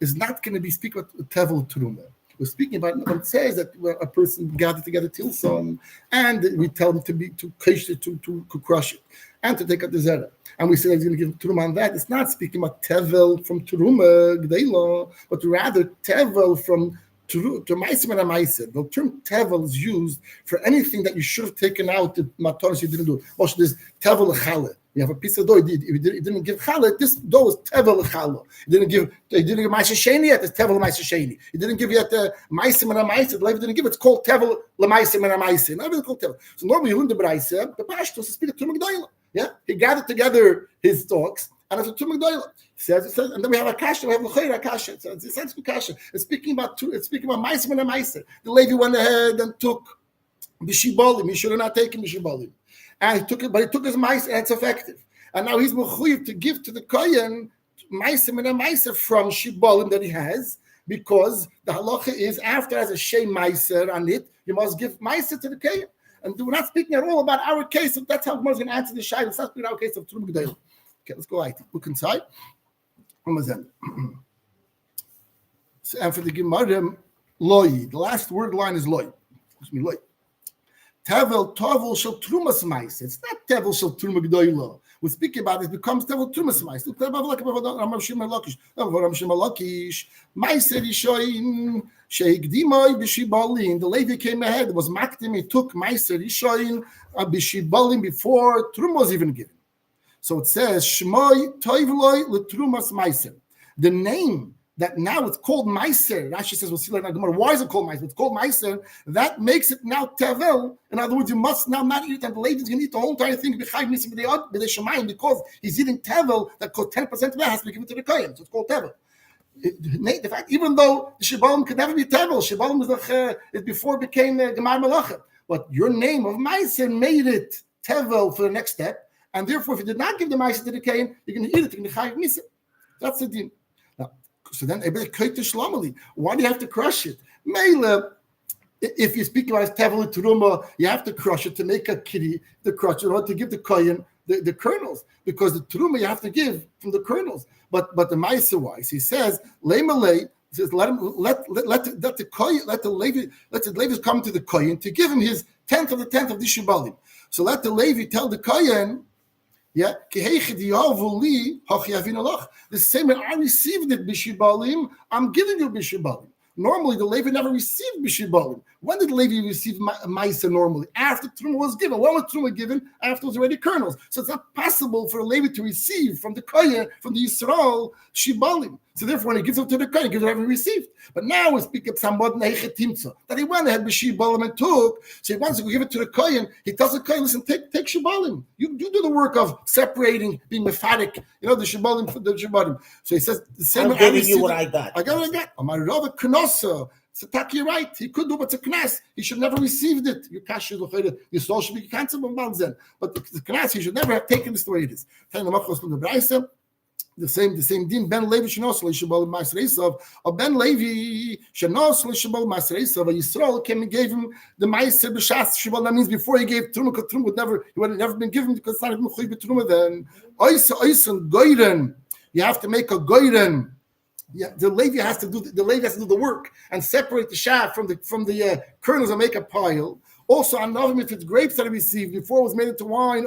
is not going to be speaking about tevel truma. We're speaking about when it says that a person gathered together tilson, and we tell them to crush it and to take out the zera. And we say he's going to give Turuma on that. It's not speaking about Tevel from Turuma, Gdeila, but rather Tevel from Maisim and Amaisim. The term Tevel is used for anything that you should have taken out the matonis you didn't do. Also, there's Tevel Chale. You have a piece of dough. If you didn't give Chale, this dough is Tevel Chale. You didn't give Maisim Sheni yet, it's Tevel Maisim Sheni. You didn't give yet Maisim and Amaisim. The Levi didn't give it. It's called Tevel Maisim and Amaisim. Everything called Tevel. So normally you learn the Braisa, the Pashtos is speaking to Turuma. Yeah, he gathered together his talks, and it's a Tumah Gdoila. He says, and then we have a kasha, we have a kasha. It's a sense of kasha. It's speaking about Maisim and a Maiser. The Levi went ahead and took Bishibolim. He should have not taken Bishibolim, and he took it, but he took his Maiser, and it's effective. And now he's mechuyev to give to the kohen Maisim and a Maiser from Shibolim that he has, because the halacha is after has a Shem Maiser on it, you must give Maiser to the kohen. And we're not speaking at all about our case. So that's how Gemara is going to answer the shayla. It's not speaking about our case of Turuma G'dayla. Okay, let's go right. Look inside. So, and for the Gemara, loy. The last word line is loy. Which means loy. Tevel Tovel Shel Trumas Meiser. It's not Tevel Shel Truma Gdoila. We speak about it becomes Tevel Trumas Meiser. Look, Ram Shimon Lakish. Meiser Ishoin Sheikdimoi Bishibalin. The lady came ahead. It was Makdim. He took Meiser Ishoin Bishibalin before Truma was even given. So it says Shmoi Toivloi LeTrumas Meiser. The name that now it's called Meiser. Rashi says, we'll see later in Gemara. Why is it called Meiser? It's called Meiser. That makes it now Tevel. In other words, you must now not eat it, and the lady's going to eat the whole entire thing because he's eating Tevel. That costs 10% of that has to be given to the Kohen. So it's called Tevel. The fact, even though the Shibalim could never be Tevel, Shibalim was it before it became Gemar Malacha. But your name of Meiser made it Tevel for the next step. And therefore, if you did not give the Meiser to the Kohen, you're going to eat it. You're going to Chayiv Misa. That's the din. So then, why do you have to crush it? Mele, if you speak about tevel teruma, you have to crush it to make a kitty, the crush in order to give the kohen the kernels, because the teruma you have to give from the kernels. But the ma'aser wise, he says lemalei says let the Levi come to the kohen to give him his 10th of the shibalim. So let the Levi tell the kohen. Yeah, the same way I received it, Bishibalim, I'm giving you Bishibalim. Normally, the Levi never received Bishibalim. When did the Levi receive Maisa normally? After Truma was given. When was Truma given? After it was already kernels. So it's not possible for a Levi to receive from the Kohen, from the Yisrael, Shibalim. So therefore, when he gives it to the Kohen, he gives whatever he received. But now we speak of somewhat Neichetimtza, that he went ahead with Shibalim and took. So he wants to give it to the Kohen. He tells the Kohen, listen, take Shibalim. You do the work of separating, being mephatic, the Shibalim from the Shibalim. So he says, the same I'm giving you what I got. I got what I got. Amar Rava Knossa. So you're right. He could do, but it's a knas. He should never received it. Your cash is your soul should be cancelled on Balzen. But the knas, he should never have taken this the way it is. The same din. Ben Levi shenos leishabal ma'aseresav. Or Ben Levi shenos leishabal ma'aseresav. Yisrael came and gave him the ma'aser b'shas shabal. That means before he gave truma, because truma would have never been given because it's not even chuy b'truma. Then oisen goyren. You have to make a goyren. Yeah, the Levi has to do the work and separate the shaft from the kernels and make a pile. Also, another if it's grapes that he received before it was made into wine,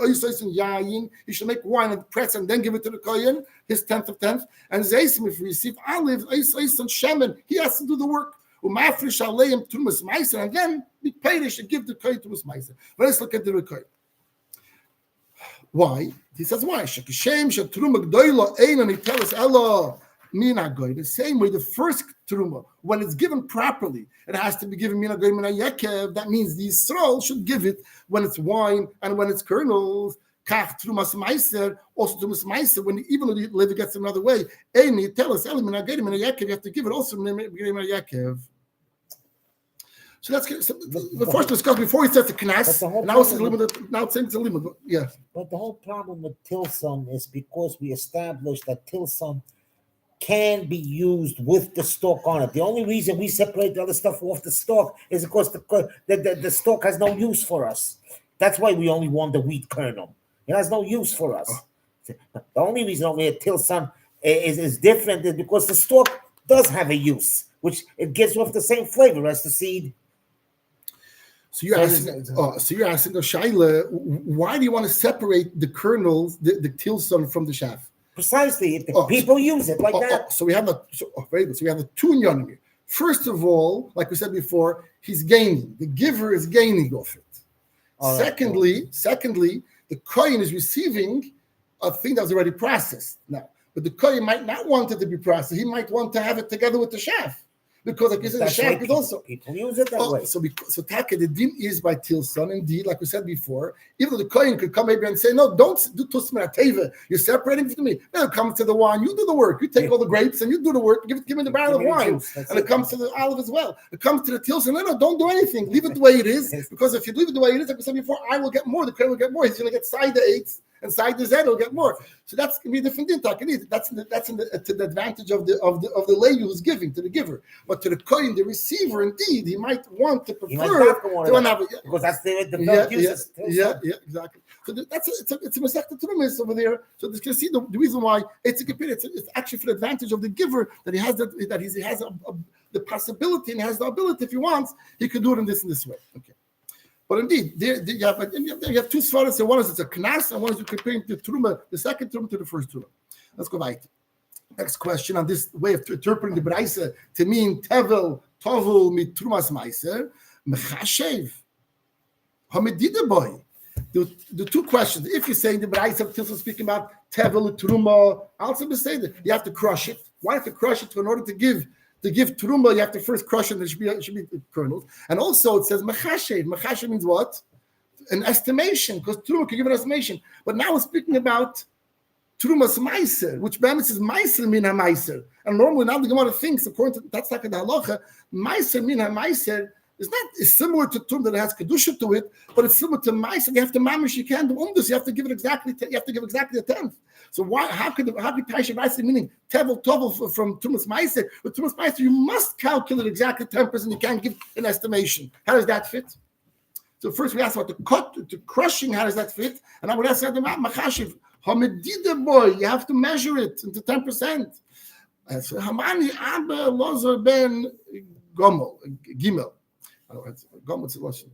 he should make wine and press and then give it to the kohen, his 10th of 10th. And Zaysim, if he received olives, and shemen, he has to do the work. And then be paid, he should give the kohen to his meiser. Let's look at the kohen. Why? He says why? And he tells us Allah. The same way the first truma, when it's given properly, it has to be given minagoy minayekev. That means the Yisrael should give it when it's wine and when it's kernels. Kach trumas meiser, also trumas meiser. When even though the Levi gets another way, you tell us minagoy minayekev. You have to give it also minagoy minayekev. So that's the first discuss before he says the knas. Now it's limited. Now it's saying it's a limit. Yeah. But the whole problem with tilson is because we established that tilson can be used with the stalk on it. The only reason we separate the other stuff off the stalk is because the stalk has no use for us. That's why we only want the wheat kernel. It has no use for us. The only reason over here tilson is different is because the stalk does have a use, which it gives off the same flavor as the seed. So you're asking Shaila, why do you want to separate the kernels, the tilson from the shaft? Precisely, if the people use it like that. So we have very good. So we have the two inyanim here. First of all, like we said before, he's gaining. The giver is gaining off it. Secondly, the kohen is receiving a thing that was already processed now. But the kohen might not want it to be processed. He might want to have it together with the shaft. Because like you said, the shaft is also people use it that way. So Taka, the din is by tilson. Indeed, like we said before, even though the kohen could come maybe and say, no, don't do tusma teva. You're separating from me. Then it comes to the wine. You do the work. You take all the grapes and you do the work. Give me the barrel of wine. And it comes to the olive as well. It comes to the tilson. No, don't do anything. Leave it the way it is. Because if you leave it the way it is, like we said before, I will get more. The kohen will get more. He's going to get side the eights. And side the Z will get more. So that's going to be different din. That's to the advantage of the lady who's giving to the giver. But to the kohen, the receiver, indeed, he might want to prefer because that's the exactly. So it's a masechta trumis over there. So you can see the reason why it's actually for the advantage of the giver that he has the possibility and he has the ability if he wants he could do it in this way. Okay. But indeed, you have two svaras. So one is it's a knas, and one is you're comparing the truma, the second truma to the first truma. Let's go back. Next question on this way of interpreting the Beitza to mean tevel tovul mit trumas meiser mechashev hamedida boy. The two questions. If you're saying the Beitza is speaking about tevel truma, also say that you have to crush it. Why have to crush it? In order to give truma, you have to first crush it. There should be kernels. And also it says mechashev. Mechashev means what? An estimation, because truma can give an estimation. But now we're speaking about trumas meiser, which Be'emes is meiser min ha-meiser. And normally now the Gemara thinks, according to that's like the halacha, meiser min ha-meiser is similar to trum that has kedusha to it, but it's similar to meiser. You have to mamish, you can't do this. You have to give it exactly. You have to give exactly a tenth. So why? How could taisha meiser meaning tevel tovel from trumas meiser? With trumas meiser, you must calculate exactly 10%. You can't give an estimation. How does that fit? So first we asked about the crushing. How does that fit? And I would ask about machashiv. Hamedida boy, you have to measure it into 10%. So Hamani Abba Lozer ben Gomel, Gimel.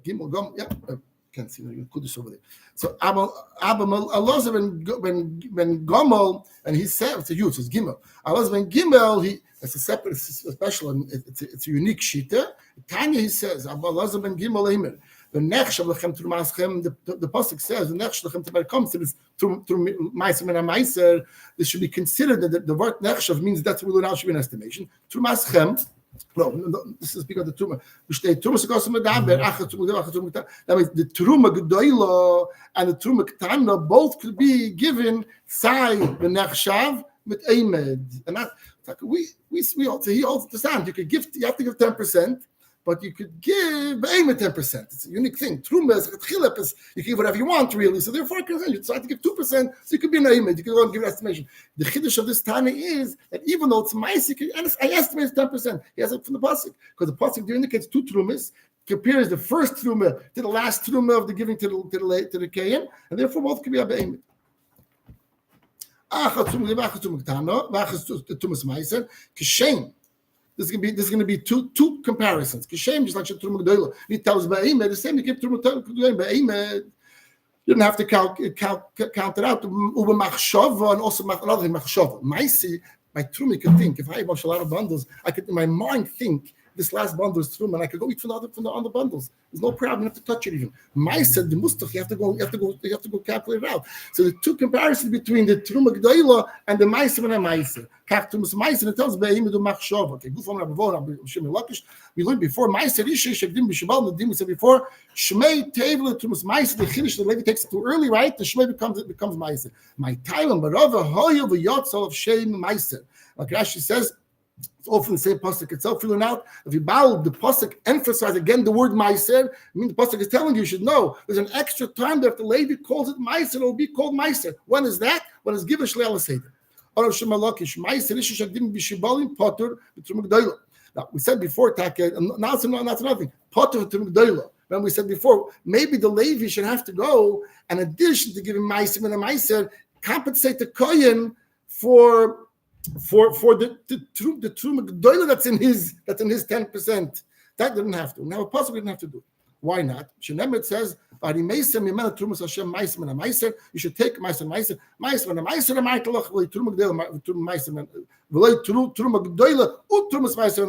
Gimel, yeah, I can't see the Kudus over there. So Abba Lozer ben Gomel, and he said, it's a youth, it's Gimel. Lozer ben Gimel, it's a separate, it's a special, it's a unique shita. Tanya, he says, Abba Lozer ben Gimel Eimer. The pasuk says the nechshavlechem to comes to this meiser and meiser. This should be considered that the word nechshav means that's what now should be an estimation. Trumaschem. No, this is because the truma. That means the truma gedoyla and the truma ketana both could be given sai the nechshav with emed, and that like we also he also understand you have to give 10%. But you could give aim at 10%. It's a unique thing. Truma is you can give whatever you want, really. So therefore, you decide to give 2%, so you could be an aim. You could go and give an estimation. The chiddush of this Tana is that even though it's mice, I estimate it's 10%. He has it from the pasuk because the pasuk indicates 2 trumas. Compares the first truma to the last truma of the giving to the kayan, and therefore both can be a aim. This is going to be two comparisons. Kishem just like Truma G'dola. He tells Be'emed the same. You give Truma G'dola Be'emed. You don't have to count it out. Uber Machshava and also another thing Machshava. Maisi by Truma you can think. If I wash a lot of bundles, I could in my mind think this last bundle is Truma, and I could go eat from the other bundles. There's no problem. You have to touch it even. Maisa the mustach. You have to go calculate it out. So the two comparisons between the Truma G'dola and the Maisa and the Maisa. It tells okay, we learned before we said before Shmei Tevla Tumas Maisa, the Chiddush the Levi takes it too early, right? The Shmei becomes Maisa. My time and Barava Hoya v'Yotzal of Shem Maisa. Like Rashi says, it's often the same pasuk itself. Filling out if you bow the pasuk emphasize again the word Meiser. I mean the pasuk is telling you should know there's an extra time that if the Levi calls it Meiser, it will be called Meiser. When is that? When it's given Shleil Seder. Now we said before, now it's another thing. When we said before, maybe the Levi should have to go, in addition to giving Meiser and a Meiser, compensate the Kohen for the Truma G'dola that's in his 10%. That didn't have to. Now, possibly didn't have to do it. Why not? Shenemet says, you should take Meiser and Meiser. Meiser and Meiser and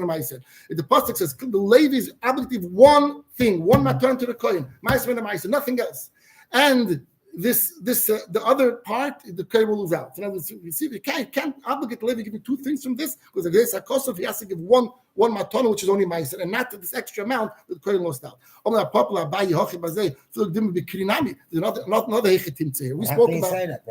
Meiser. The pasuk says the Levi is obligated one thing, one maton to the Kohen, Meiser and Meiser, nothing else. And the other part, the Kohen will lose out. In other words, you see, you can't obligate the Levi to give you 2 things from this because if there's a cost of he has to give one matona, which is only Meiser, and not this extra amount that the Kohen lost out. There's another hechitim here. We spoke about that.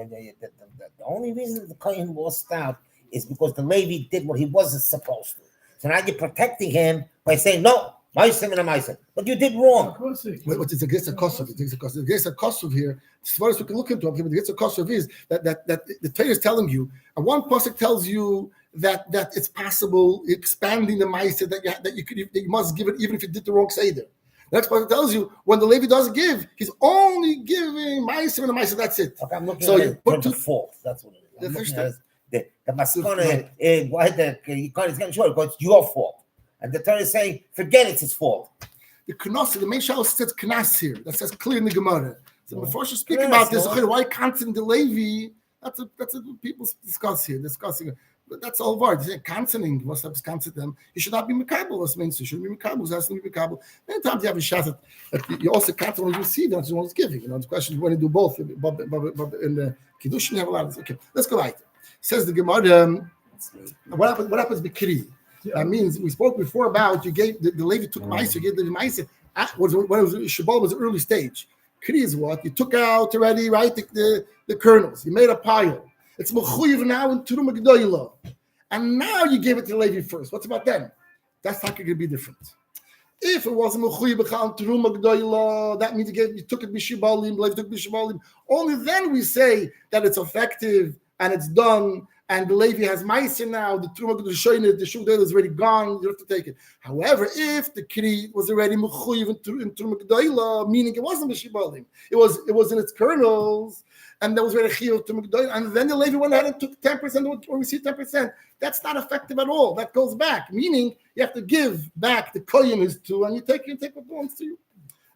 The only reason the Kohen lost out is because the Levi did what he wasn't supposed to. So now you're protecting him by saying no. Meiser and a Meiser, but you did wrong. What is against the cost of it? Against the cost of here, as far as we can look into it, against the cost of is that the Torah is telling you, and one pasuk tells you that it's possible expanding the Meiser that you must give it even if you did the wrong seder. The next pasuk tells you when the Levi doesn't give, he's only giving Meiser and a Meiser. That's it. Okay, I'm looking at it from the fourth. That's what it is. I'm looking at the maskana. Why the Kohen is getting short? Because it's your fault. And the Torah is saying, forget it's his fault. the Knossi, the main shadow says Knas here. That says clear in the Gemara. So before you speak about this, why constant the Levi? That's what people discussing. But that's all word. Canceling, what's up? Cancel them. You should not be Mikabel. What means you shouldn't be Mikabel. Has to be Mikabel. Many times you have a shot that you also cancel when you receive, not just when it's giving. The question is when you do both. But in the Kiddush, you have a lot of this. Okay, let's go right. Says the Gemara. What happens with Kri? That means we spoke before about you gave the Levi took Meiser, you gave the Meiser. When it was Shabbat was the early stage. Kri is what you took out already, right? The kernels. You made a pile. It's mechuyev now in Teruma Gedoyla. And now you gave it to Levi first. What's about then? That's not going to be different. If it wasn't mechuyev in Teruma Gedoyla, that means you took it b'shibalim, Levi took b'shibalim. Only then we say that it's effective and it's done. And the Levi has meiser now. The Teruma Gedoyla, the Shuvdel is already gone. You have to take it. However, if the Kri was already mechuyev in Teruma Gedoyla, meaning it wasn't b'shibalim, it was in its kernels. And that was very chiyuv to Mekdoy, and then the Levi went ahead and took 10%, or received 10%. That's not effective at all. That goes back, meaning you have to give back the koyin is to, and you take what belongs to you.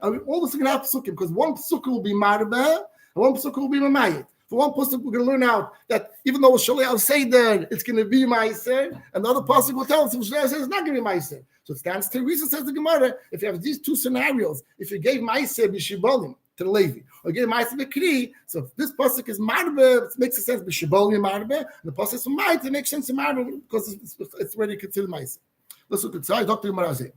And all this is going to have psukim, because one psuk will be marbe, and one psuk will be mamayit. For one psuk, we're going to learn out that even though Shalei al Seder, it's going to be meiser, and the other pasuk will tell us if Shalei al Seder is not going to be meiser. So it stands to reason, says the Gemara, if you have these two scenarios, if you gave meiser b'shibolim to the Levi, or gave meiser b'kri, so if this pasuk is marbe, it makes sense b'shibolim marbe, and the pasuk is ma'it, it makes sense in marbe because it's already considered meiser. Let's look at Tzai, Dr. Gemara says,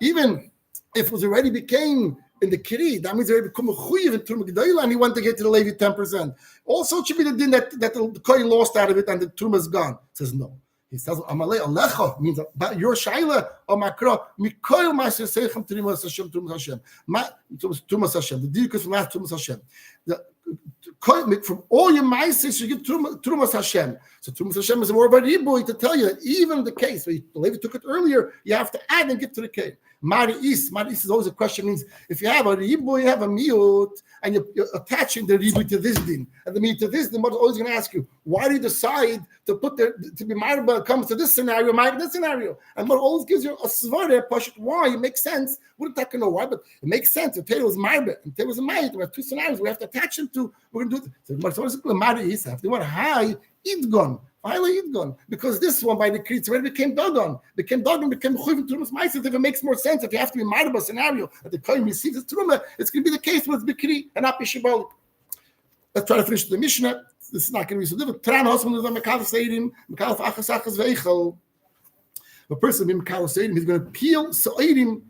even if it was already became in the Kiri, that means already become a chuyiv in Truma Gedoyla, and he wanted to get to the Levi 10%. Also, it should be the din that the kohen lost out of it and the Truma is gone. He says no. He says Amalei Alecha means about your shaila or makra mikoil ma'aser seichem Trumas Hashem Trumas Hashem. The diuk is from last Trumas Hashem. From all your ma'aser you give Trumas Hashem. So Trumas Hashem is more of a riboy to tell you that even the case where the Levi took it earlier, you have to add and give to the kohen. Mari'is is always a question. Means if you have a ribu, you have a miut, and you're attaching the ribu to this din, and the miut to this din, what's always going to ask you, why do you decide to put to be marba comes to this scenario, marba this scenario? And what always gives you a svara, pashut, why? It makes sense. We don't know why, but it makes sense. The Torah was marba, and Torah was a mayit. We have two scenarios. We have to attach them to. We're going to do it. So Mari'is, if they want high, idgon. Because this one by the creeds already became Dagon. Became Chuv Trumas Meiser. If it makes more sense, if you have to be Marba scenario that the Kohen receives his Truma, it's going to be the case with Bikri and not Bishibal. Let's try to finish the Mishnah. This is not going to be so difficult. Tran Hosman is on Mekalef Seidim, Mekalef Achas Achas Veichel. A person being Mekalef Seidim, he's going to peel Seidim.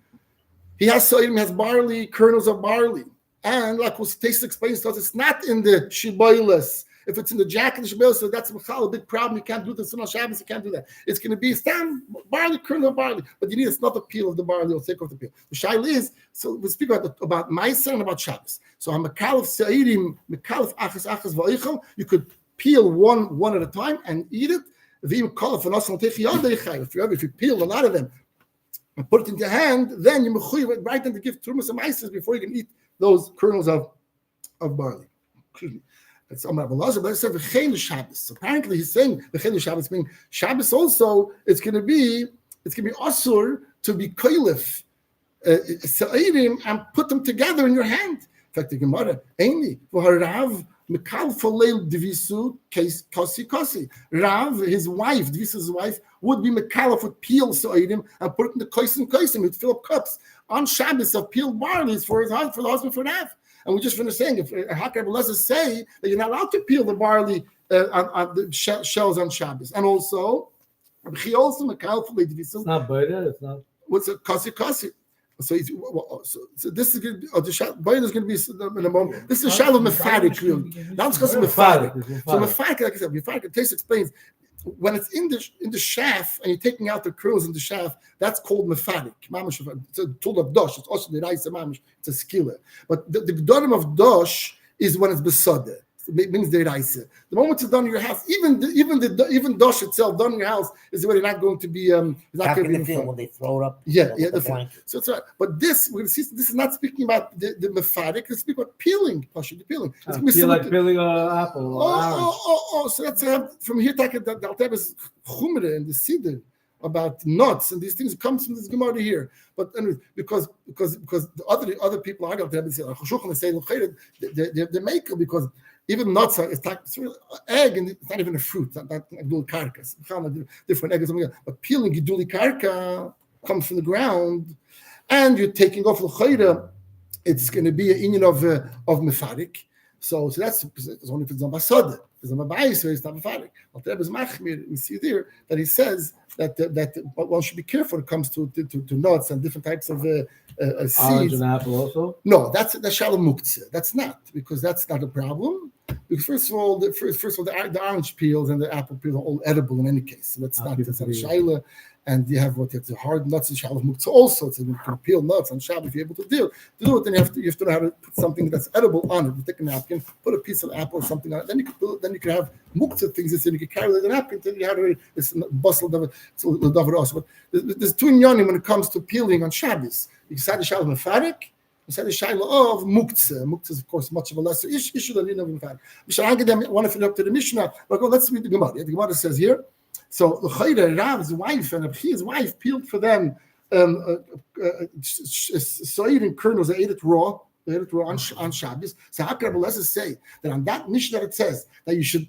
He has Seidim, has barley, kernels of barley. And like what Taste explains to us, it's not in the Shiboilas. If it's in the jacket of Shapiro, so that's a big problem. You can't do this on Shabbos. You can't do that. It's going to be stand barley, kernel of barley, but you need it's not the peel of the barley. You'll take off the peel. The shaila is so we speak about Meiser and about Shabbos. So on Mekalef Seidim, Mekalef Achas Achas V'Eichel, you could peel one at a time and eat it. If you peel a lot of them and put it in your hand, then you mechuyev right then to give Trumas and Meisers before you can eat those kernels of barley. It's Amar Belazar, but it said v'chein Shabbos. Apparently, he's saying v'chein Shabbos, meaning Shabbos also. It's going to be asur to be koilif sa'irim and put them together in your hand. In fact, the Gemara ainly v'harav mikal foleil divisu kosi. Rav, his wife, Divisu's wife, would be mikal with peel sa'irim and put it in the koisim. He'd fill up cups on Shabbos of peeled barley for his husband, for the husband for Rav. And we just finished saying, if Hakar Belazar say that you're not allowed to peel the barley on the shells on Shabbos, and also, he also it's not butter. It's not. What's it? Kasi. So this is going to be. The butter is going to be in a moment. This is a shallow mephadik. Now it's because of mephadik. So mephadik, like I said, mephadik. Taste explains. When it's in the shaft and you're taking out the kernels in the shaft, that's called mephadik. It's a tool of dosh. It's also the rice mamish. It's a skiller. But the gedolim of dosh is when it's besode. It means the rice. The moment it's done in your house, even dosh itself done in your house is already not going to be. Not going to be when they throw it up. Yeah. So it's right. But this we're going to see. This is not speaking about the mephadik. It's speaking about peeling. The peeling. It's going to be like peeling an apple. So that's from here. The altar is chumre and the cedar. about nuts and these things comes from this Gemara here. But anyway, because the other people argue about and say they make it because even nuts are it's really egg and it's not even a fruit, not gidul karka. Different egg or something else. But peeling gidul karka comes from the ground, and you're taking off l'chayda. It's going to be an union of mefarik. So that's only if it's on basada. If it's on Beitza, it's not mefarik. But the Rebbe is machmir. We see there that he says that one should be careful when it comes to nuts and different types of seeds. Orange and apple also? No, that's shalom muktzeh. That's not, because that's not a problem. Because first of all, the orange peels and the apple peels are all edible in any case. So that's not a shaila. And you have the hard nuts and shalom muktzeh also. So you can peel nuts on Shabbat if you're able to do it. Then you have to know how to put something that's edible on it. You take a napkin, put a piece of apple or something on it. Then you can have muktzeh things that you can carry the napkin until you have this bustle of it. So the davar also. But there's two inyanim when it comes to peeling on Shabbos. You can say the shalom mefarik. You say the shaila of muktzeh. Muktzeh is of course much of a lesser issue than you know mefarik. I want to fit up to the Mishnah. But let's read the Gemara. The Gemara says here. So the Chayda, Rav's wife and his wife peeled for them soid and kernels. They ate it raw. On Shabbos. So how can Rabbi say that on that Mishnah it says that you should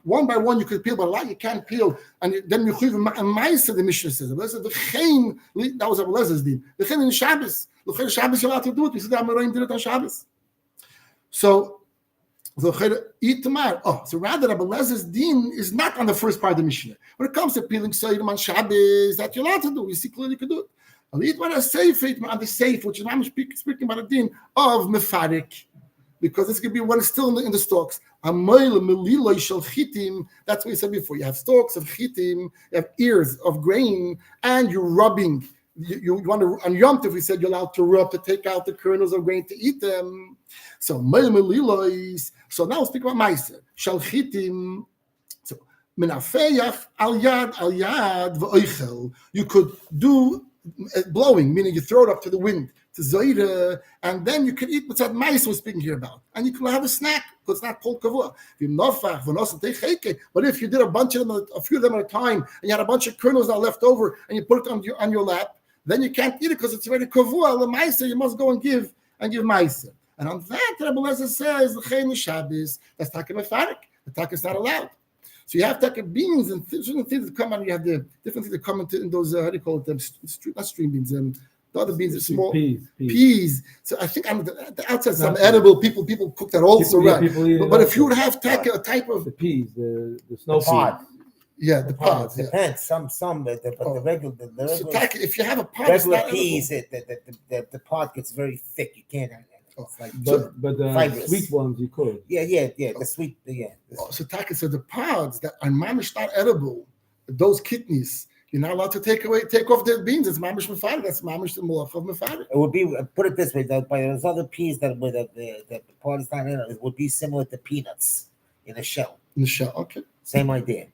one by one you could peel, but a lot you can't peel, and then you chuv ma'aser. The Mishnah says the chain that was Rabbi Lezer's din. The chain in Shabbos. The Shabbos you're allowed to do it. We said that Amoraim did it on Shabbos. So rather Rabbi Lezer's din is not on the first part of the Mishnah. When it comes to peeling soidim on Shabbos, that you're allowed to do. We see clearly you can do it. On the safe, which is I'm speaking about a din of mefarik, because it's going to be when it's still in the stalks. That's what we said before. You have stalks of chitim, you have ears of grain, and you're rubbing. You want to on Yom Tov, we said you're allowed to rub to take out the kernels of grain to eat them. So so now we'll speak about meiser shal chitim. So menafeyach al yad v'oichel. You could do blowing, meaning you throw it up to the wind to zoida, and then you can eat what's that mice was speaking here about, and you can have a snack because it's not called kavua. But if you did a few of them at a time, and you had a bunch of kernels that are left over, and you put it on your lap, then you can't eat it because it's already kavua. The mice, you must go and give mice. And on that, Rabbi Lezer says the chayin Shabbos that's taka mefarik. The taka is not allowed. So you have taka beans and certain things that come on. You have the different things that come into in those how do you call it? Not string beans. The other beans are small peas. So I think on the outside some edible people cook that also, right? But if you would have taka a type of the peas, the snow pod. peas. Yeah, the pods. Depends. Some, but the regular. So taka, if you have a pod, regular peas, the pod gets very thick. You can't. Like, but the sweet ones you could. Yeah. The sweet, So taka, so the pods that are mamish not edible, those kidneys, you're not allowed to take off the beans. It's mamish mefarik. That's mamish the malach of mefarik. It would be, put it this way, that by those other peas that with the pod is not in it, it would be similar to peanuts in a shell. In the shell, okay. Same idea.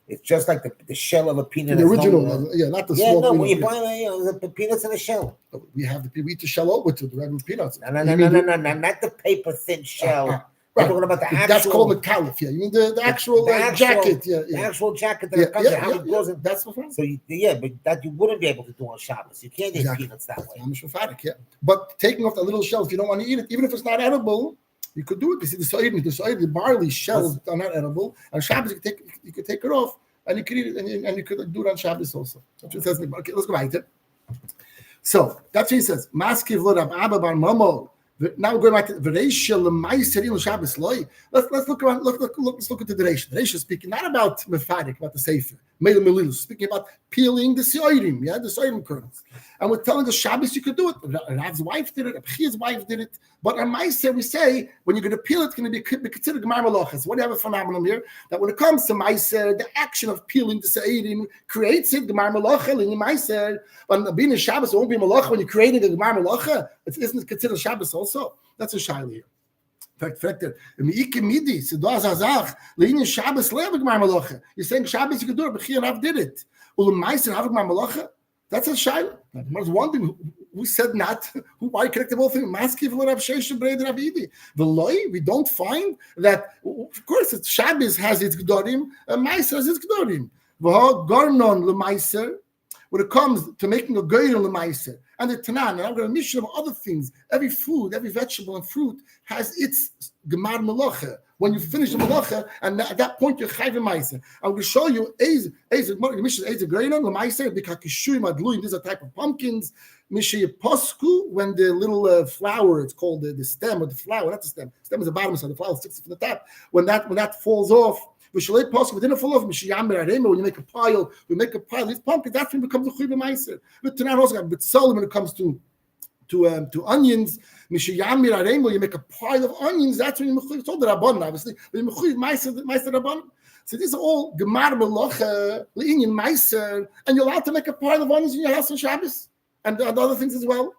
It's just like the shell of a peanut. The original, not the small. No, when you buy the peanuts in a shell. We eat the shell over to the regular peanuts. No, not the paper thin shell. Right. We're talking about the actual. That's called the caliph. Yeah, you mean the actual jacket? Yeah. The actual jacket that comes how it goes in. That's what. So but that you wouldn't be able to do on Shabbos. You can't eat peanuts that way. Yeah, but taking off the little shell, if you don't want to eat it, even if it's not edible, you could do it. You see, the barley shells are not edible. On Shabbos, you could take it off, and you could eat it, and you could do it on Shabbos also. That's what it says. Okay, let's go back to it. So that's what he says. Maskiv lo Rab Abba bar Mamo. Now we're going back to the Reisha l'Maiser in Shabbos loy. Let's look around. Let's look at the Reisha. The Reisha is speaking not about mefarik, about the sefer. Meila Melilus, speaking about peeling the soidim, the soidim kernels. And we're telling the Shabbos you could do it. Rav's wife did it. Abchia's wife did it. But on Maiser we say when you're going to peel it, it's going to be considered gemar malachas. What do you have a phenomenon here? That when it comes to Maiser, the action of peeling the soidim creates it gemar malacha in Maiser. But being a Shabbos, it won't be malacha when you're creating the gemar malacha. It isn't considered Shabbos also. That's a shaila here. You're saying Shabbos you can do it, but Chiyanav did it. That's a shaila. There's one thing who said not. Why connect the whole thing? We don't find that. Of course, Shabbos has its gedorim, and Meiser has its gedorim. Garnon lemaiser. When it comes to making a goyim lemaiser, and the Tanan, and I'm going to mention about other things. Every food, every vegetable and fruit has its gemar melacha. When you finish the melacha, and at that point you're chayv meiser. I'm going to show you the mission is a goyim lemaiser b'kakishuim adluim. These are type of pumpkins. Mishay posku, when the little flower, it's called the stem or the flower, not the stem. Stem is the bottom side. The flower sticks from the top. When that falls off. When you make a pile, these pumpkins, that thing becomes a chiyuv meiser. But Tanan also got Beitza when it comes to onions. You make a pile of onions, that's when you told the Rabban, obviously. But you meiser Rabban. So these are all gemar melocha, le'inyan meiser, and you're allowed to make a pile of onions in your house on Shabbos and other things as well.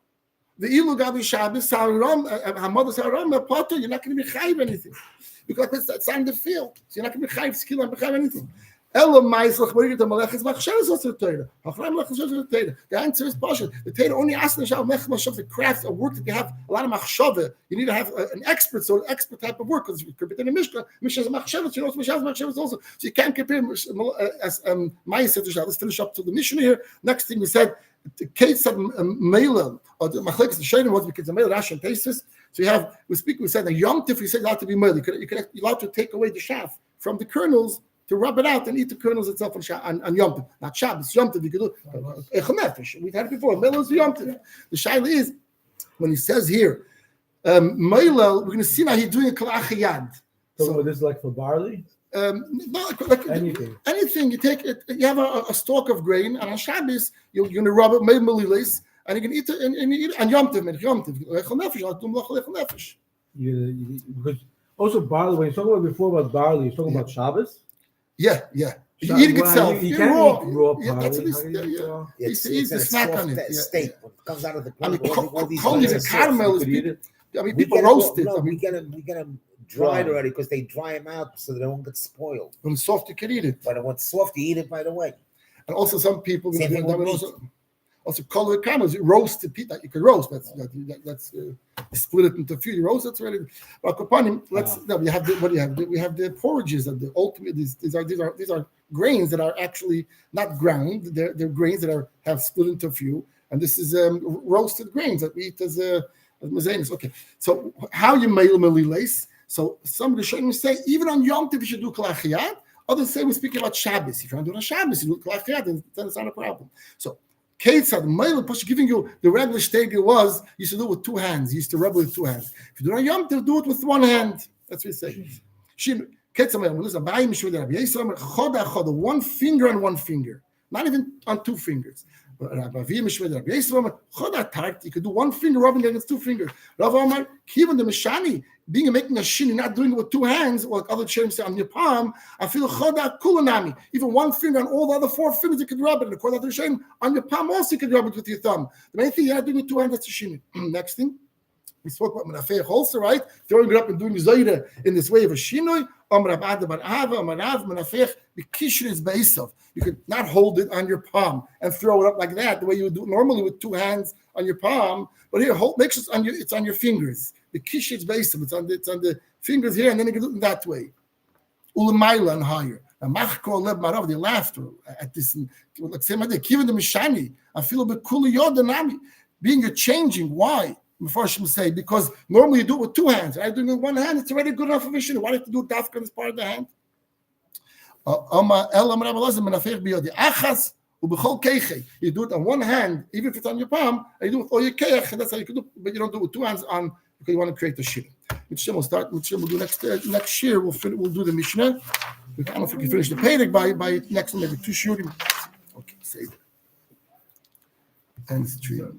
The ilu gabi Shabbos, her mother said, Potter, you're not going to be chayiv anything. Because it's on the field. So you're not going to be chayiv skill and chayiv anything. The answer is partial. The Torah only asks the crafts of work that you have a lot of machshava. You need to have an expert, so an expert type of work. Because if you could be in a Mishnah is a machshava, so you know machshava also. So you can't compare as Ma'aseh. Let's finish up to the Mishnah here. Next thing we said, the case of Meilel, or the Machlekes the Shainim was because the Meilel Rashi and Taisus. So we said that Yom Tif, we said allowed to be Meilel. You're allowed to take away the shaft from the kernels to rub it out and eat the kernels itself on Yom Tif. Not Shabbos, Yom Tif, you could do Echel Nefesh. We've had it before. Meilel is Yom Tif. The Shaila is, when he says here, Meilel, we're going to see now he's doing a Kalachiyad. So this is like for barley? Like anything. You take it, you have a stalk of grain, and on Shabbos, you're going to rub it, maybe melilis, and you can eat it, and you eat it on Yom Tiv, Echel Nefesh. Because also barley, when you're talking about before about barley, you're talking about Shabbos? Yeah. You eat it itself. You can't eat raw barley. That's what he said. He eats the snack on it. State when it comes out of the plant. all these caramel is. People roast it. We get them dried already because they dry them out so they won't get spoiled. When it's soft, you can eat it. But when it's soft, you eat it right away. And also, some people also colored caramels. You roast it. You can roast. That's split it into a few. You roast. That's really. But upon him, we have we have the porridges that the ultimate. These are grains that are actually not ground. They're grains that have split into a few. And this is roasted grains that we eat as mazanis. Okay. So how you mail meliles? So some of the Shainim say even on Yom Tov you should do Kalachiyad. Others say we're speaking about Shabbos. If you're not doing a Shabbos, you do Kalachiyad, then it's not a problem. So Ketzad Meil Push giving you the regular shtegel was you used to do it with two hands. You used to rub it with two hands. If you do a Yom Tov, do it with one hand. That's what he says. Ketzad Meil listen. Rabbi one finger on one finger, not even on two fingers. You could do one finger rubbing against two fingers. Rav Omar, even the Mishani, making a shin, you're not doing it with two hands, or like other children say on your palm. I feel choda kulanami. Even one finger on all the other four fingers, you could rub it. And according to the Shem, on your palm also you could rub it with your thumb. The main thing you're not doing with two hands, that's a shin. Next thing, we spoke about menafech also, right? Throwing it up and doing zayda in this way of a shinoi. You could not hold it on your palm and throw it up like that, the way you would do normally with two hands on your palm. But here, make sure it's on your fingers. The kish is basic. It's on the fingers here, and then you can do it that way. Ulamaila and higher. They laughed at this. Like same idea. Even the mishani, I feel a bit kuli yodanami, being a changing. Why? Mepharshim say because normally you do it with two hands. Right? Doing it with one hand, it's already good enough of a shin. Why do you have to do it dafka as part of the hand? You do it on one hand, even if it's on your palm, and you do it with all your keich, and that's how you can do it, but you don't do it with two hands on because you want to create the shir. Which we'll start, which we'll do next year. We'll do the Mishnah. I don't know if we can finish the Perek by next maybe two shurim. Okay, say that. And it's true.